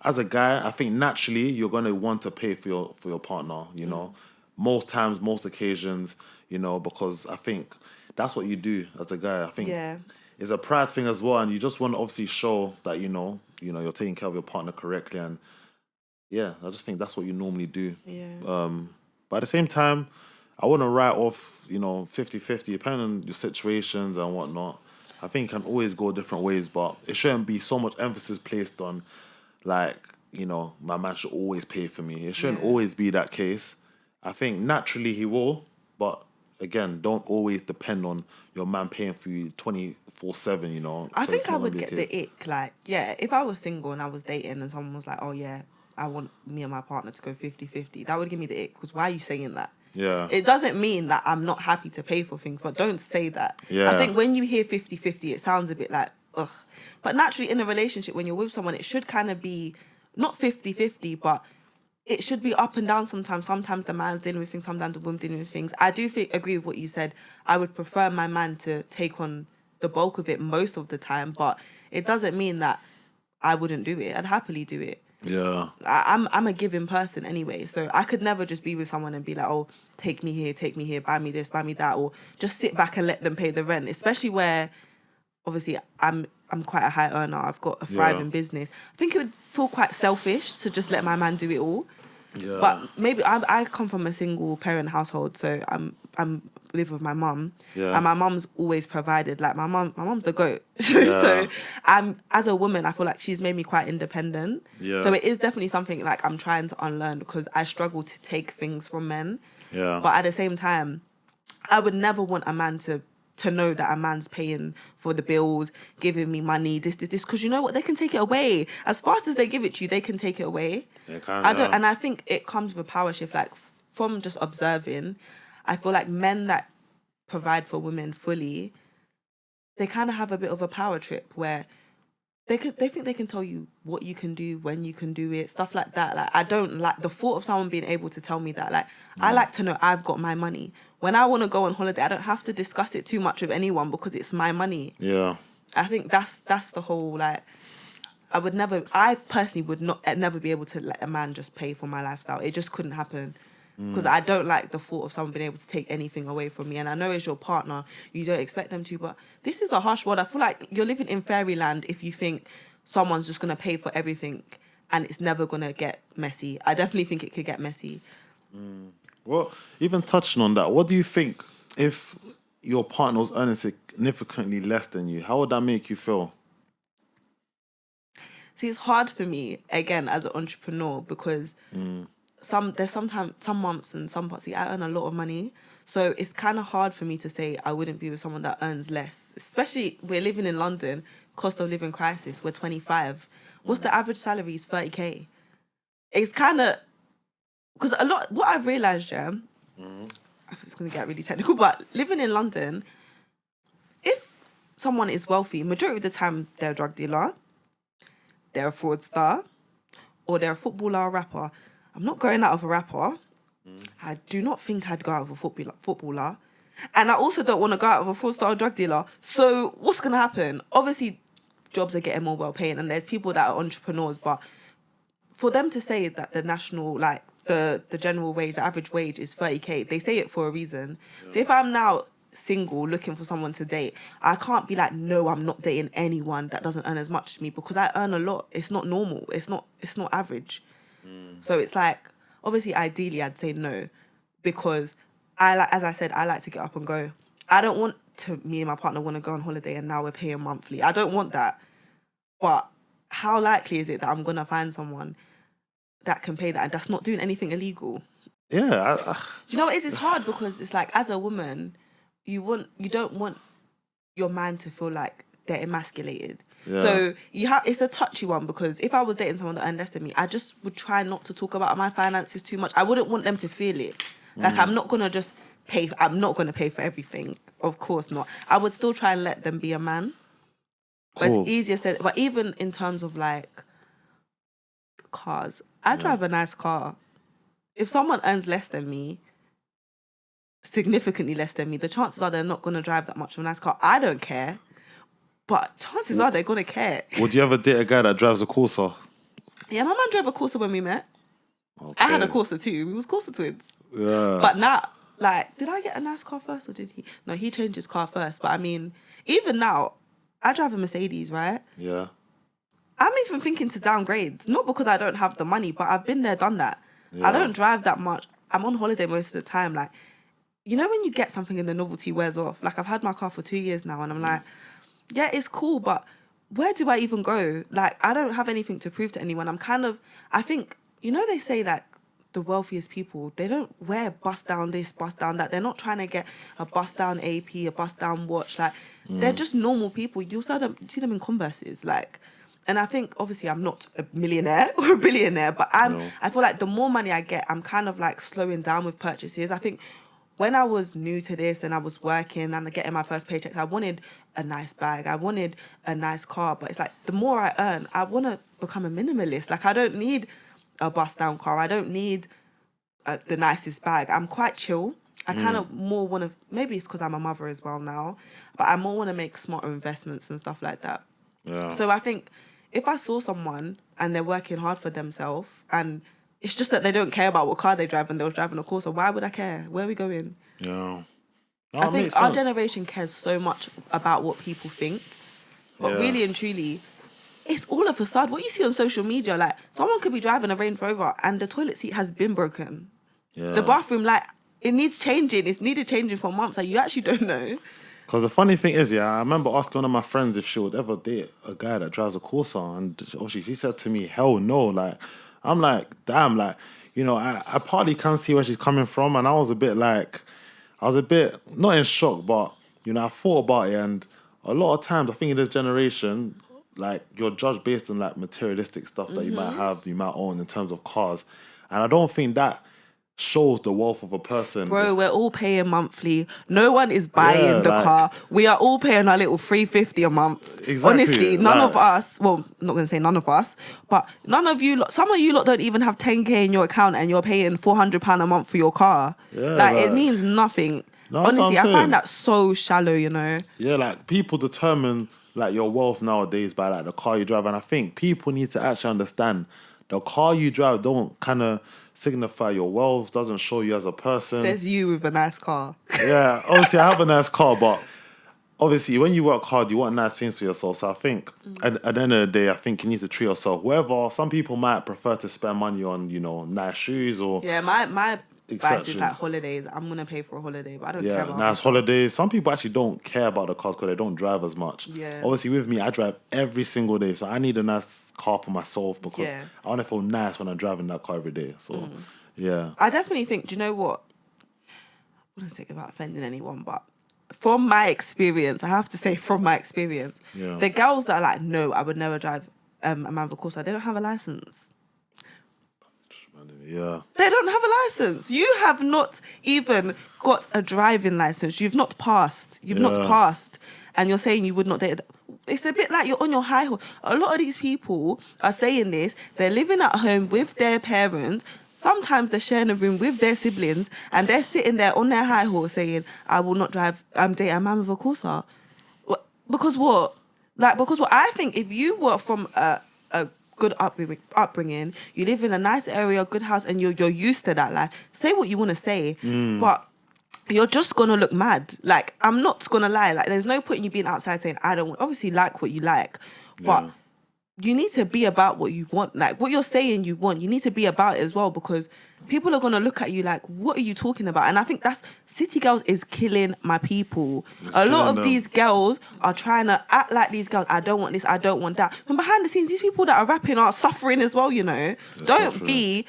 as a guy, I think naturally you're gonna want to pay for your partner. You know, most times, most occasions, you know, because I think that's what you do as a guy. I think Yeah. it's a pride thing as well, and you just want to obviously show that you're taking care of your partner correctly, and yeah, I just think that's what you normally do. Yeah. But at the same time, I wouldn't write off, 50-50, depending on your situations and whatnot. I think it can always go different ways, but it shouldn't be so much emphasis placed on, like, my man should always pay for me. It shouldn't Yeah. always be that case. I think naturally he will, but again, don't always depend on your man paying for you 24/7, I so think it's I not gonna would be a get case. the ick. Like, yeah, if I was single and I was dating and someone was like, oh, yeah, I want me and my partner to go 50-50, that would give me the ick. Because why are you saying that? Yeah. It doesn't mean that I'm not happy to pay for things, but don't say that. Yeah. I think when you hear 50-50, it sounds a bit like, ugh. But naturally, in a relationship, when you're with someone, it should kind of be not 50-50, but it should be up and down sometimes. Sometimes the man's dealing with things, sometimes the woman's dealing with things. I do agree with what you said. I would prefer my man to take on the bulk of it most of the time, but it doesn't mean that I wouldn't do it. I'd happily do it. Yeah. I'm a giving person anyway, so I could never just be with someone and be like, oh, take me here, buy me this, buy me that, or just sit back and let them pay the rent. Especially where, obviously, I'm quite a high earner. I've got a thriving business. I think it would feel quite selfish to just let my man do it all. Yeah. But maybe I come from a single parent household, so I'm live with my mum, Yeah. and my mum's always provided. Like my mom's the goat. So as a woman, I feel like she's made me quite independent. Yeah. So it is definitely something like I'm trying to unlearn because I struggle to take things from men. Yeah. But at the same time, I would never want a man to know that a man's paying for the bills, giving me money, this, because you know what? They can take it away. As fast as they give it to you, they can take it away. They can, And I think it comes with a power shift. Like from just observing, I feel like men that provide for women fully, they kind of have a bit of a power trip where they think they can tell you what you can do, when you can do it, stuff like that. Like I don't like the thought of someone being able to tell me that. Like I like to know I've got my money. When I want to go on holiday, I don't have to discuss it too much with anyone because it's my money. Yeah. I think that's the whole like. I personally would never be able to let a man just pay for my lifestyle. It just couldn't happen. Because I don't like the thought of someone being able to take anything away from me. And I know as your partner, you don't expect them to, but this is a harsh world. I feel like you're living in fairyland if you think someone's just going to pay for everything and it's never going to get messy. I definitely think it could get messy. Well, even touching on that, what do you think if your partner was earning significantly less than you? How would that make you feel? See, it's hard for me, again, as an entrepreneur because... there's sometimes some months and some parts I earn a lot of money, so it's kind of hard for me to say I wouldn't be with someone that earns less. Especially we're living in London, cost of living crisis. We're 25. What's the average salary? Is 30k. It's kind of because a lot. What I've realised, it's gonna get really technical, but living in London, if someone is wealthy, majority of the time they're a drug dealer, they're a fraudster, or they're a footballer or rapper. I'm not going out of a rapper. I do not think I'd go out of a footballer. And I also don't want to go out of a fraudster or drug dealer. So what's going to happen? Obviously, jobs are getting more well paid and there's people that are entrepreneurs. But for them to say that the national, like the general wage, the average wage is 30k, they say it for a reason. Yeah. So if I'm now single looking for someone to date, I can't be like, no, I'm not dating anyone that doesn't earn as much as me because I earn a lot. It's not normal. It's not average. So it's like, obviously, ideally, I'd say no, because as I said, I like to get up and go. I don't want me and my partner want to go on holiday and now we're paying monthly. I don't want that. But how likely is it that I'm going to find someone that can pay that and that's not doing anything illegal? Yeah. Do you know what it is? It's hard because it's like, as a woman, you don't want your man to feel like they're emasculated. Yeah. So it's a touchy one because if I was dating someone that earned less than me, I just would try not to talk about my finances too much. I wouldn't want them to feel it. Like I'm not gonna just pay. I'm not gonna pay for everything. Of course not. I would still try and let them be a man. But it's easier said. But even in terms of like cars. I drive a nice car. If someone earns less than me, significantly less than me, the chances are they're not going to drive that much of a nice car. I don't care, but chances are they're going to care. Would you ever date a guy that drives a Corsa? Yeah, my man drove a Corsa when we met. Okay. I had a Corsa too. We was Corsa twins. Yeah. But now, like, did I get a nice car first or did he? No, he changed his car first. But I mean, even now, I drive a Mercedes, right? Yeah. I'm even thinking to downgrade. Not because I don't have the money, but I've been there, done that. Yeah. I don't drive that much. I'm on holiday most of the time. Like, you know when you get something and the novelty wears off? Like, I've had my car for 2 years now and I'm like, yeah, it's cool, but where do I even go? Like, I don't have anything to prove to anyone. I think, you know, they say like the wealthiest people, they don't wear bust down this, bust down that. They're not trying to get a bust down AP, a bust down watch. Like, they're just normal people. You see them in Converses, like. And I think, obviously, I'm not a millionaire or a billionaire, but I feel like the more money I get, I'm kind of like slowing down with purchases. I think when I was new to this and I was working and getting my first paychecks, I wanted a nice bag. I wanted a nice car. But it's like, the more I earn, I want to become a minimalist. Like, I don't need a bust-down car. I don't need the nicest bag. I'm quite chill. I kind of more want to, maybe it's because I'm a mother as well now, but I more want to make smarter investments and stuff like that. Yeah. So I think if I saw someone and they're working hard for themselves and it's just that they don't care about what car they drive and they was driving a Corsa, why would I care? Where are we going? Yeah. No, I think our generation cares so much about what people think. But really and truly, it's all a facade. What you see on social media, like, someone could be driving a Range Rover and the toilet seat has been broken. Yeah. The bathroom, like, it needs changing. It's needed changing for months. Like, you actually don't know. Because the funny thing is, I remember asking one of my friends if she would ever date a guy that drives a Corsa, and she said to me, hell no. Like, I'm like, damn, like, you know, I partly can see where she's coming from, and I was a bit, not in shock, but, you know, I thought about it, and a lot of times, I think in this generation, like, you're judged based on, like, materialistic stuff that you might have, you might own in terms of cars, and I don't think that shows the wealth of a person. Bro, we're all paying monthly. No one is buying the car. We are all paying our little $350 a month. Exactly. Honestly, none of us, well, I'm not going to say none of us, but none of you, some of you lot don't even have 10k in your account and you're paying £400 a month for your car. Yeah, like, it means nothing. No, that's honestly, what I'm I find that so shallow, you know. Yeah, like, people determine, like, your wealth nowadays by, like, the car you drive, and I think people need to actually understand the car you drive don't kind of signify your wealth, doesn't show you as a person. Says you with a nice car. Yeah, obviously I have a nice car, but obviously when you work hard, you want nice things for yourself. So I think at the end of the day, I think you need to treat yourself. Wherever, some people might prefer to spend money on, you know, nice shoes or... Yeah, my advice is like holidays. I'm going to pay for a holiday, but I don't care about nice holidays. Some people actually don't care about the cars because they don't drive as much. Yeah. Obviously with me, I drive every single day. So I need a nice car for myself because I want to feel nice when I'm driving that car every day. So, yeah. I definitely think, do you know what? I wouldn't say about offending anyone, but from my experience, I have to say from my experience, the girls that are like, no, I would never drive a man of course, they don't have a license. Yeah. They don't have a license. You have not even got a driving license. You've not passed. You've not passed. And you're saying you would not date. It's a bit like you're on your high horse. A lot of these people are saying this. They're living at home with their parents. Sometimes they're sharing a room with their siblings and they're sitting there on their high horse saying, I will not drive, date a man with a Corsa. Because what? Like, because what? I think if you were from a good upbringing, you live in a nice area, good house, and you're used to that life, say what you want to say, but you're just going to look mad. Like, I'm not going to lie. Like, there's no point in you being outside saying, I don't obviously like what you like, but you need to be about what you want. Like, what you're saying you want, you need to be about it as well, because people are going to look at you like, what are you talking about? And I think City Girls is killing my people. A lot of these girls are trying to act like these girls, I don't want this, I don't want that. And behind the scenes, these people that are rapping are suffering as well, you know. Don't be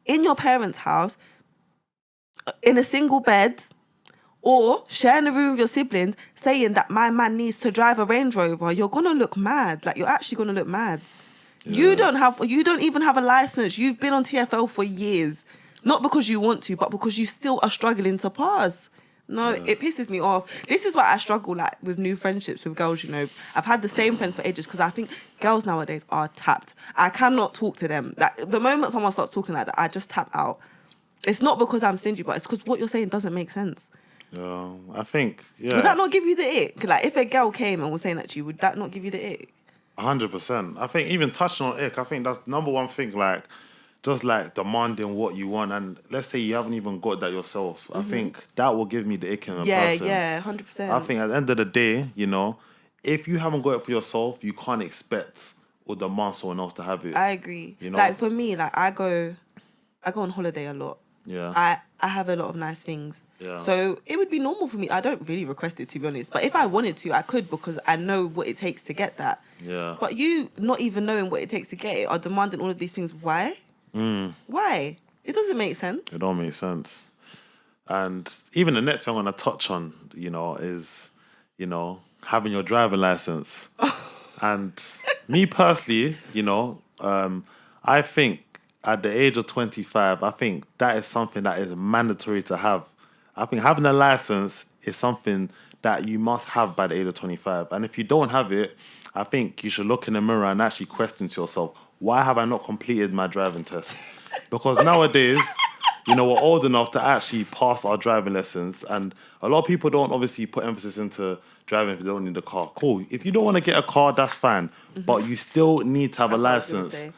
in your parents' house, in a single bed, or sharing a room with your siblings, saying that my man needs to drive a Range Rover. You're going to look mad. Like, you're actually going to look mad. Yeah. You don't even have a license. You've been on TFL for years. Not because you want to, but because you still are struggling to pass. No, it pisses me off. This is why I struggle like with new friendships with girls, you know. I've had the same friends for ages because I think girls nowadays are tapped. I cannot talk to them. Like the moment someone starts talking like that, I just tap out. It's not because I'm stingy, but it's because what you're saying doesn't make sense. Yeah, I think, yeah. Would that not give you the ick? Like if a girl came and was saying that to you, would that not give you the ick? 100%. I think even touching on ick, I think that's number one thing, like, just like demanding what you want. And let's say you haven't even got that yourself. I think that will give me the ick in a person. Yeah, 100%. I think at the end of the day, you know, if you haven't got it for yourself, you can't expect or demand someone else to have it. I agree. You know? Like for me, like I go on holiday a lot. Yeah. I have a lot of nice things. Yeah. So it would be normal for me. I don't really request it, to be honest. But if I wanted to, I could because I know what it takes to get that. Yeah. But you not even knowing what it takes to get it are demanding all of these things. Why? Why? It doesn't make sense. It don't make sense. And even the next thing I'm going to touch on, you know, is, you know, having your driving license. And me personally, you know, I think at the age of 25, I think that is something that is mandatory to have. I think having a license is something that you must have by the age of 25. And if you don't have it, I think you should look in the mirror and actually question to yourself, why have I not completed my driving test? Because nowadays, you know, we're old enough to actually pass our driving lessons. And a lot of people don't obviously put emphasis into driving if they don't need a car. Cool. If you don't want to get a car, that's fine. But you still need to have a That's what I was gonna license. say.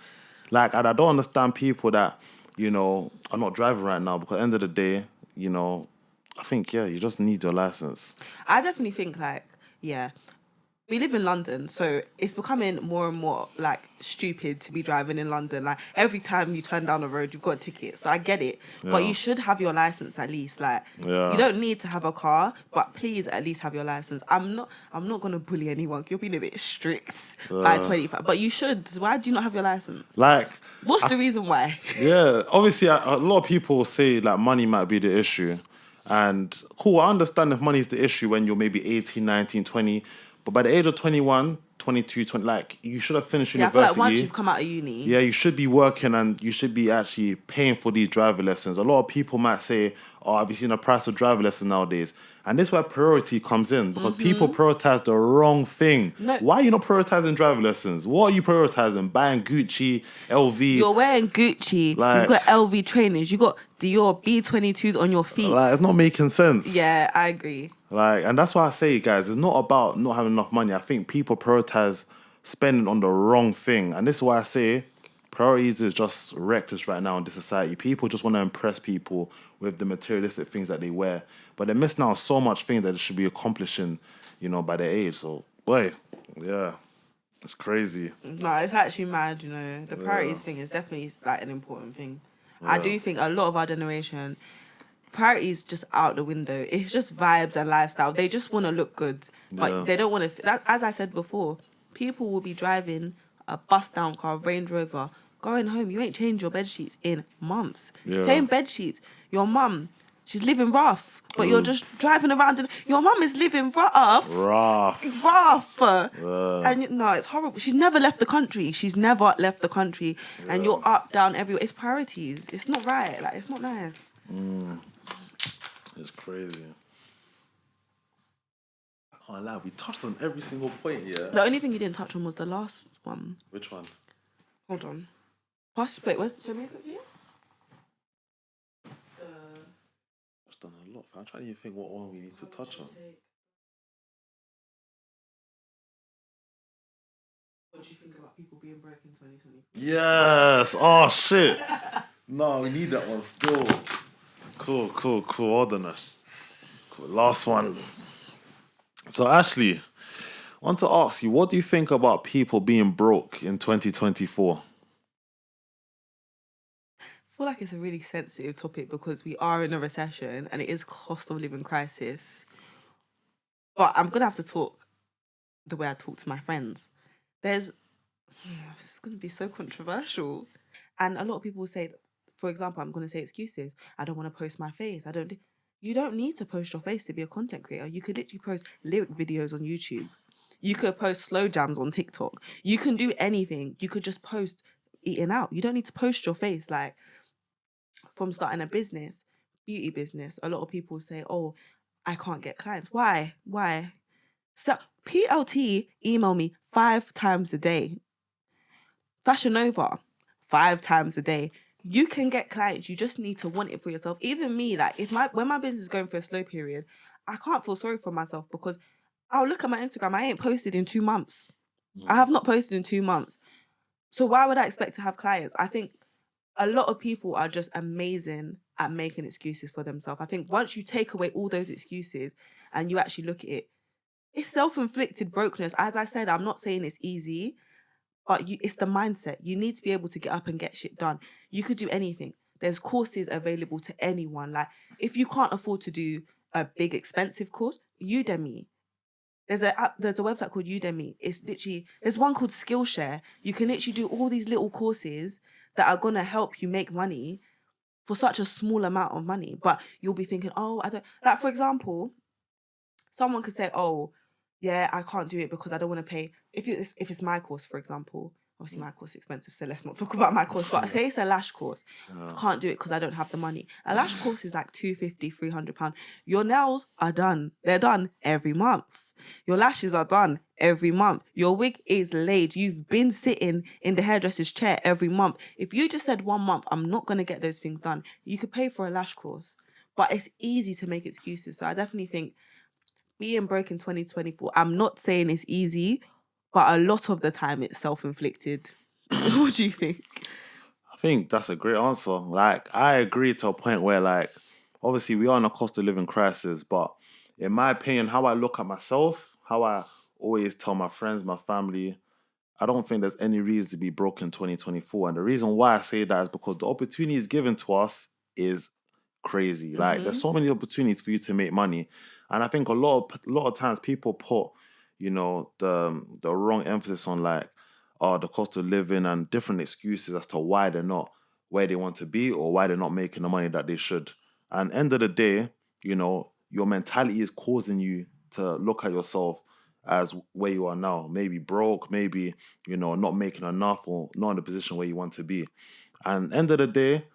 Like, and I don't understand people that, you know, are not driving right now because at the end of the day, you know, I think, yeah, you just need your license. I definitely think like, yeah, we live in London, so it's becoming more and more like stupid to be driving in London. Like every time you turn down the road, you've got a ticket. So I get it, but Yeah. you should have your license at least. Like Yeah. you don't need to have a car, but please at least have your license. I'm not gonna bully anyone. You're being a bit strict by 25, but you should. Why do you not have your license? Like, What's the reason why? yeah, obviously, a lot of people say like money might be the issue. And cool, I understand if money is the issue when you're maybe 18, 19, 20. But by the age of 21, 22, 20, like, you should have finished Yeah, I feel university. like once you've come out of uni, Yeah, you should be working and you should be actually paying for these driver lessons. A lot of people might say, oh, have you seen the price of driver lessons nowadays? And this is where priority comes in because people prioritize the wrong thing. No. Why are you not prioritizing driver lessons? What are you prioritizing? Buying Gucci, LV? you're wearing Gucci, Like- you've got LV trainers, you got Dior B22s on your feet. Like, it's not making sense. Yeah, I agree. Like, and that's why I say, guys, it's not about not having enough money. I think people prioritize spending on the wrong thing. And this is why I say priorities is just reckless right now in this society. People just want to impress people with the materialistic things that they wear. But they're missing out on so much things that they should be accomplishing, you know, by their age. So, boy, yeah, it's crazy. No, it's actually mad, you know. The priorities thing is definitely like an important thing. I do think a lot of our generation, priorities just out the window. It's just vibes and lifestyle. They just want to look good, but Yeah. they don't want to. As I said before, people will be driving a bust down car, Range Rover, going home. You ain't changed your bed sheets in months. Yeah. Same bed sheets. Your mum, she's living rough, but you're just driving around and your mum is living rough. Rough. And no, it's horrible. She's never left the country. And you're up, down, everywhere. It's priorities. It's not right. Like, it's not nice. It's crazy. I can't lie, we touched on every single point, yeah? The only thing you didn't touch on was the last one. Which one? Hold on. Wait, where's show me quickly? I've done a lot. I'm trying to think what one we need to touch on. What do you think about people being broke in 2020? Yes. Oh shit. No, we need that one still. Cool. Hold on. Cool. Last one. So Ashley, I want to ask you, what do you think about people being broke in 2024? I feel like it's a really sensitive topic because we are in a recession and it is cost of living crisis. But I'm gonna have to talk the way I talk to my friends. This is gonna be so controversial, and a lot of people will say, for example, I'm gonna say excuses. I don't want to post my face. You don't need to post your face to be a content creator. You could literally post lyric videos on YouTube. You could post slow jams on TikTok. You can do anything. You could just post eating out. You don't need to post your face. Like, from starting a business, beauty business, a lot of people say, oh, I can't get clients. Why? So PLT email me 5 times a day. Fashion Nova, 5 times a day. You can get clients. You just need to want it for yourself. Even me, like when my business is going through a slow period, I can't feel sorry for myself because I'll look at my Instagram. I ain't posted in 2 months. I have not posted in 2 months. So why would I expect to have clients? I think a lot of people are just amazing at making excuses for themselves. I think once you take away all those excuses and you actually look at it, it's self-inflicted brokenness. As I said, I'm not saying it's easy, but it's the mindset. You need to be able to get up and get shit done. You could do anything. There's courses available to anyone. Like, if you can't afford to do a big expensive course, Udemy. There's a website called Udemy. It's literally, there's one called Skillshare. You can literally do all these little courses that are gonna help you make money for such a small amount of money. But you'll be thinking, oh, I don't, like, for example, someone could say, oh, yeah, I can't do it because I don't want to pay. If it's my course, for example, obviously my course is expensive, so let's not talk about my course. But say it's a lash course, I can't do it because I don't have the money. A lash course is like £250, £300. Your nails are done. They're done every month. Your lashes are done every month. Your wig is laid. You've been sitting in the hairdresser's chair every month. If you just said 1 month, I'm not going to get those things done, you could pay for a lash course. But it's easy to make excuses. So I definitely think being broke in 2024, I'm not saying it's easy, but a lot of the time it's self-inflicted. What do you think? I think that's a great answer. Like, I agree to a point where, like, obviously we are in a cost of living crisis, but in my opinion, how I look at myself, how I always tell my friends, my family, I don't think there's any reason to be broke in 2024. And the reason why I say that is because the opportunities given to us is crazy. Like, there's so many opportunities for you to make money. And I think a lot of times people put, the wrong emphasis on, like, the cost of living and different excuses as to why they're not where they want to be or why they're not making the money that they should. And end of the day, your mentality is causing you to look at yourself as where you are now. Maybe broke, maybe, not making enough or not in the position where you want to be. And end of the day,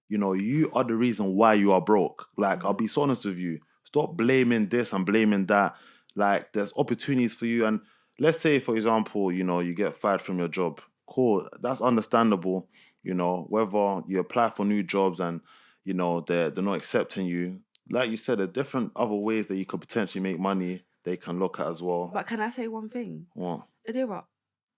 you are the reason why you are broke. Like, I'll be so honest with you. Stop blaming this and blaming that. Like, there's opportunities for you. And let's say, for example, you get fired from your job. Cool. That's understandable. Whether you apply for new jobs and, they're not accepting you. Like you said, there are different other ways that you could potentially make money they can look at as well. But can I say one thing? What? Adira,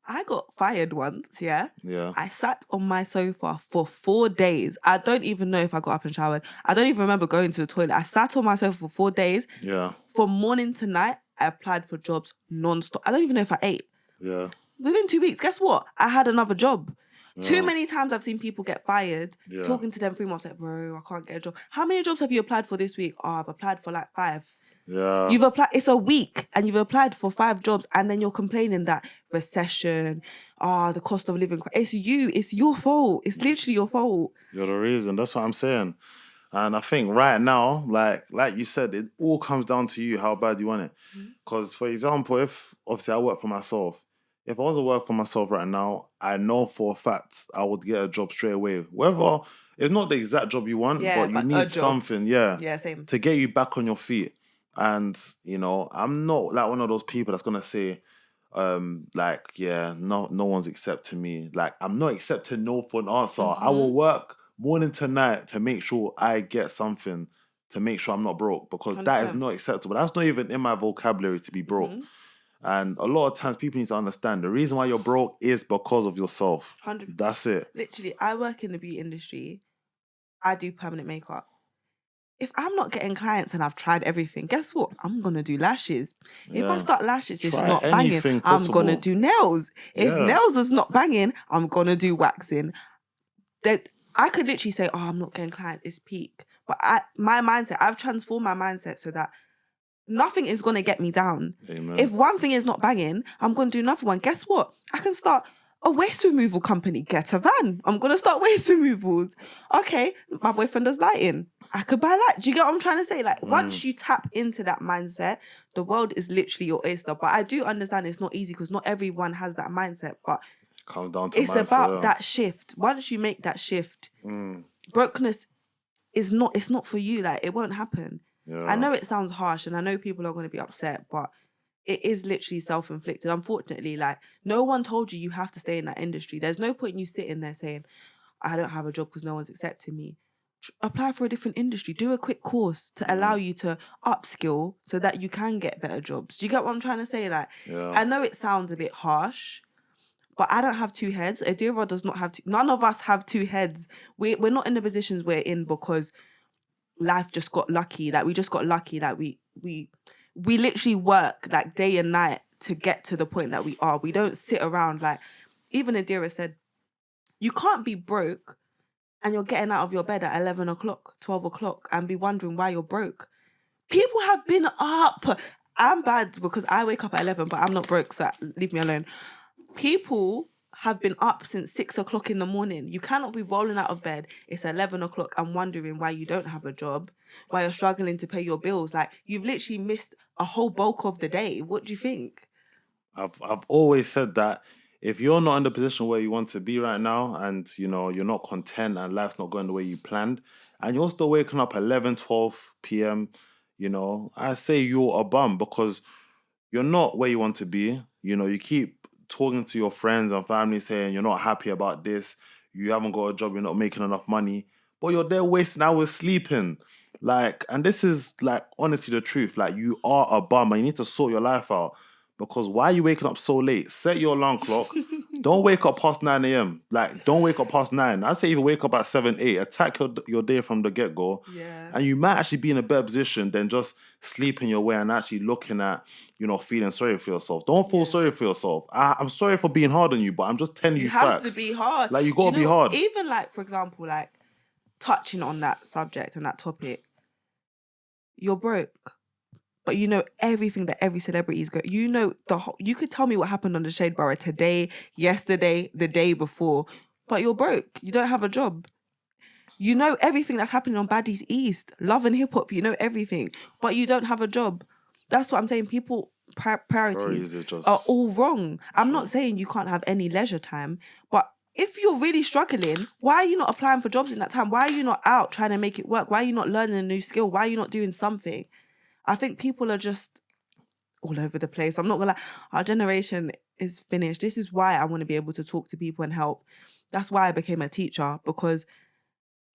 I got fired once, yeah? Yeah. I sat on my sofa for 4 days. I don't even know if I got up and showered. I don't even remember going to the toilet. I sat on my sofa for 4 days. Yeah. From morning to night, I applied for jobs non-stop. I don't even know if I ate. Yeah. Within 2 weeks, guess what? I had another job. Too many times I've seen people get fired, talking to them 3 months, like, bro, I can't get a job. How many jobs have you applied for this week? Oh, I've applied for like 5. Yeah. You've applied, it's a week, and you've applied for 5 jobs, and then you're complaining that recession, the cost of living. It's you. It's your fault. It's literally your fault. You're the reason. That's what I'm saying. And I think right now, like you said, it all comes down to you, how bad you want it. Because, for example, if obviously I work for myself, if I was to work for myself right now, I know for a fact I would get a job straight away. Whether it's not the exact job you want, but you need something, same, to get you back on your feet. And, I'm not like one of those people that's going to say, no one's accepting me. Like, I'm not accepting no for an answer. I will work morning to night to make sure I get something, to make sure I'm not broke, because 100%. That is not acceptable. That's not even in my vocabulary to be broke. And a lot of times people need to understand the reason why you're broke is because of yourself. 100%. That's it. Literally, I work in the beauty industry. I do permanent makeup. If I'm not getting clients and I've tried everything, guess what? I'm going to do lashes. If I start lashes, it's not banging. Possible. I'm going to do nails. If nails is not banging, I'm going to do waxing. I could literally say, I'm not getting clients, it's peak. But my mindset, I've transformed my mindset so that nothing is going to get me down. Amen. If one thing is not banging, I'm going to do another one. Guess what? I can start a waste removal company. Get a van. I'm going to start waste removals. Okay, my boyfriend does lighting. I could buy light. Do you get what I'm trying to say? Like, once you tap into that mindset, the world is literally your oyster. But I do understand it's not easy because not everyone has that mindset. But comes down to it's mindset, about that shift. Once you make that shift, brokenness it's not for you. Like, it won't happen. I know it sounds harsh and I know people are going to be upset, but it is literally self-inflicted. Unfortunately, like, no one told you have to stay in that industry. There's no point in you sitting there saying, I don't have a job because no one's accepting me. Apply for a different industry. Do a quick course to allow you to upskill so that you can get better jobs. Do you get what I'm trying to say? Like, I know it sounds a bit harsh, but I don't have two heads. Adira does not have two. None of us have two heads. We're not in the positions we're in because life just got lucky. Like, we just got lucky. Like, we literally work like day and night to get to the point that we are. We don't sit around. Like, even Adira said, you can't be broke and you're getting out of your bed at 11 o'clock, 12 o'clock and be wondering why you're broke. People have been up. I'm bad because I wake up at 11, but I'm not broke, so leave me alone. People have been up since 6 o'clock in the morning. You cannot be rolling out of bed. It's 11 o'clock and wondering why you don't have a job, why you're struggling to pay your bills. Like, you've literally missed a whole bulk of the day. What do you think? I've always said that if you're not in the position where you want to be right now and, you know, you're not content and life's not going the way you planned and you're still waking up at 11, 12 p.m., you know, I say you're a bum because you're not where you want to be. You know, you keep talking to your friends and family saying you're not happy about this, you haven't got a job, you're not making enough money, but you're there wasting hours sleeping. Like, and this is like honestly the truth. Like, you are a bum and you need to sort your life out. Because why are you waking up so late? Set your alarm clock. Don't wake up past 9 a.m. Like, don't wake up past 9. I'd say even wake up at 7, 8. Attack your day from the get-go. Yeah. And you might actually be in a better position than just sleeping your way and actually looking at, you know, feeling sorry for yourself. Don't feel sorry for yourself. I'm sorry for being hard on you, but I'm just telling you facts. You have to be hard. Like, you got to be hard. Even like, for example, like touching on that subject and that topic, you're broke. But you know everything that every celebrity is going. You know you could tell me what happened on the Shade Borough today, yesterday, the day before, but you're broke. You don't have a job. You know everything that's happening on Baddies East, Love and Hip Hop. You know everything, but you don't have a job. That's what I'm saying. People priorities are all wrong. I'm not saying you can't have any leisure time, but if you're really struggling, why are you not applying for jobs in that time? Why are you not out trying to make it work? Why are you not learning a new skill? Why are you not doing something? I think people are just all over the place. I'm not gonna lie, our generation is finished. This is why I want to be able to talk to people and help. That's why I became a teacher, because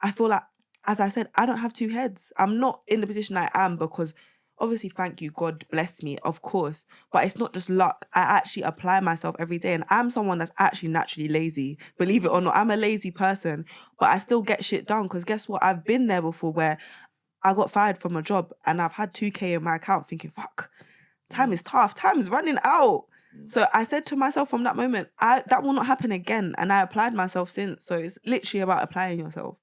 I feel like, as I said, I don't have two heads. I'm not in the position I am because obviously, thank you, God bless me, of course. But it's not just luck. I actually apply myself every day. And I'm someone that's actually naturally lazy. Believe it or not, I'm a lazy person, but I still get shit done because guess what? I've been there before where I got fired from a job and I've had 2K in my account thinking, fuck, time is tough. Time is running out. So I said to myself from that moment, that will not happen again. And I applied myself since. So it's literally about applying yourself.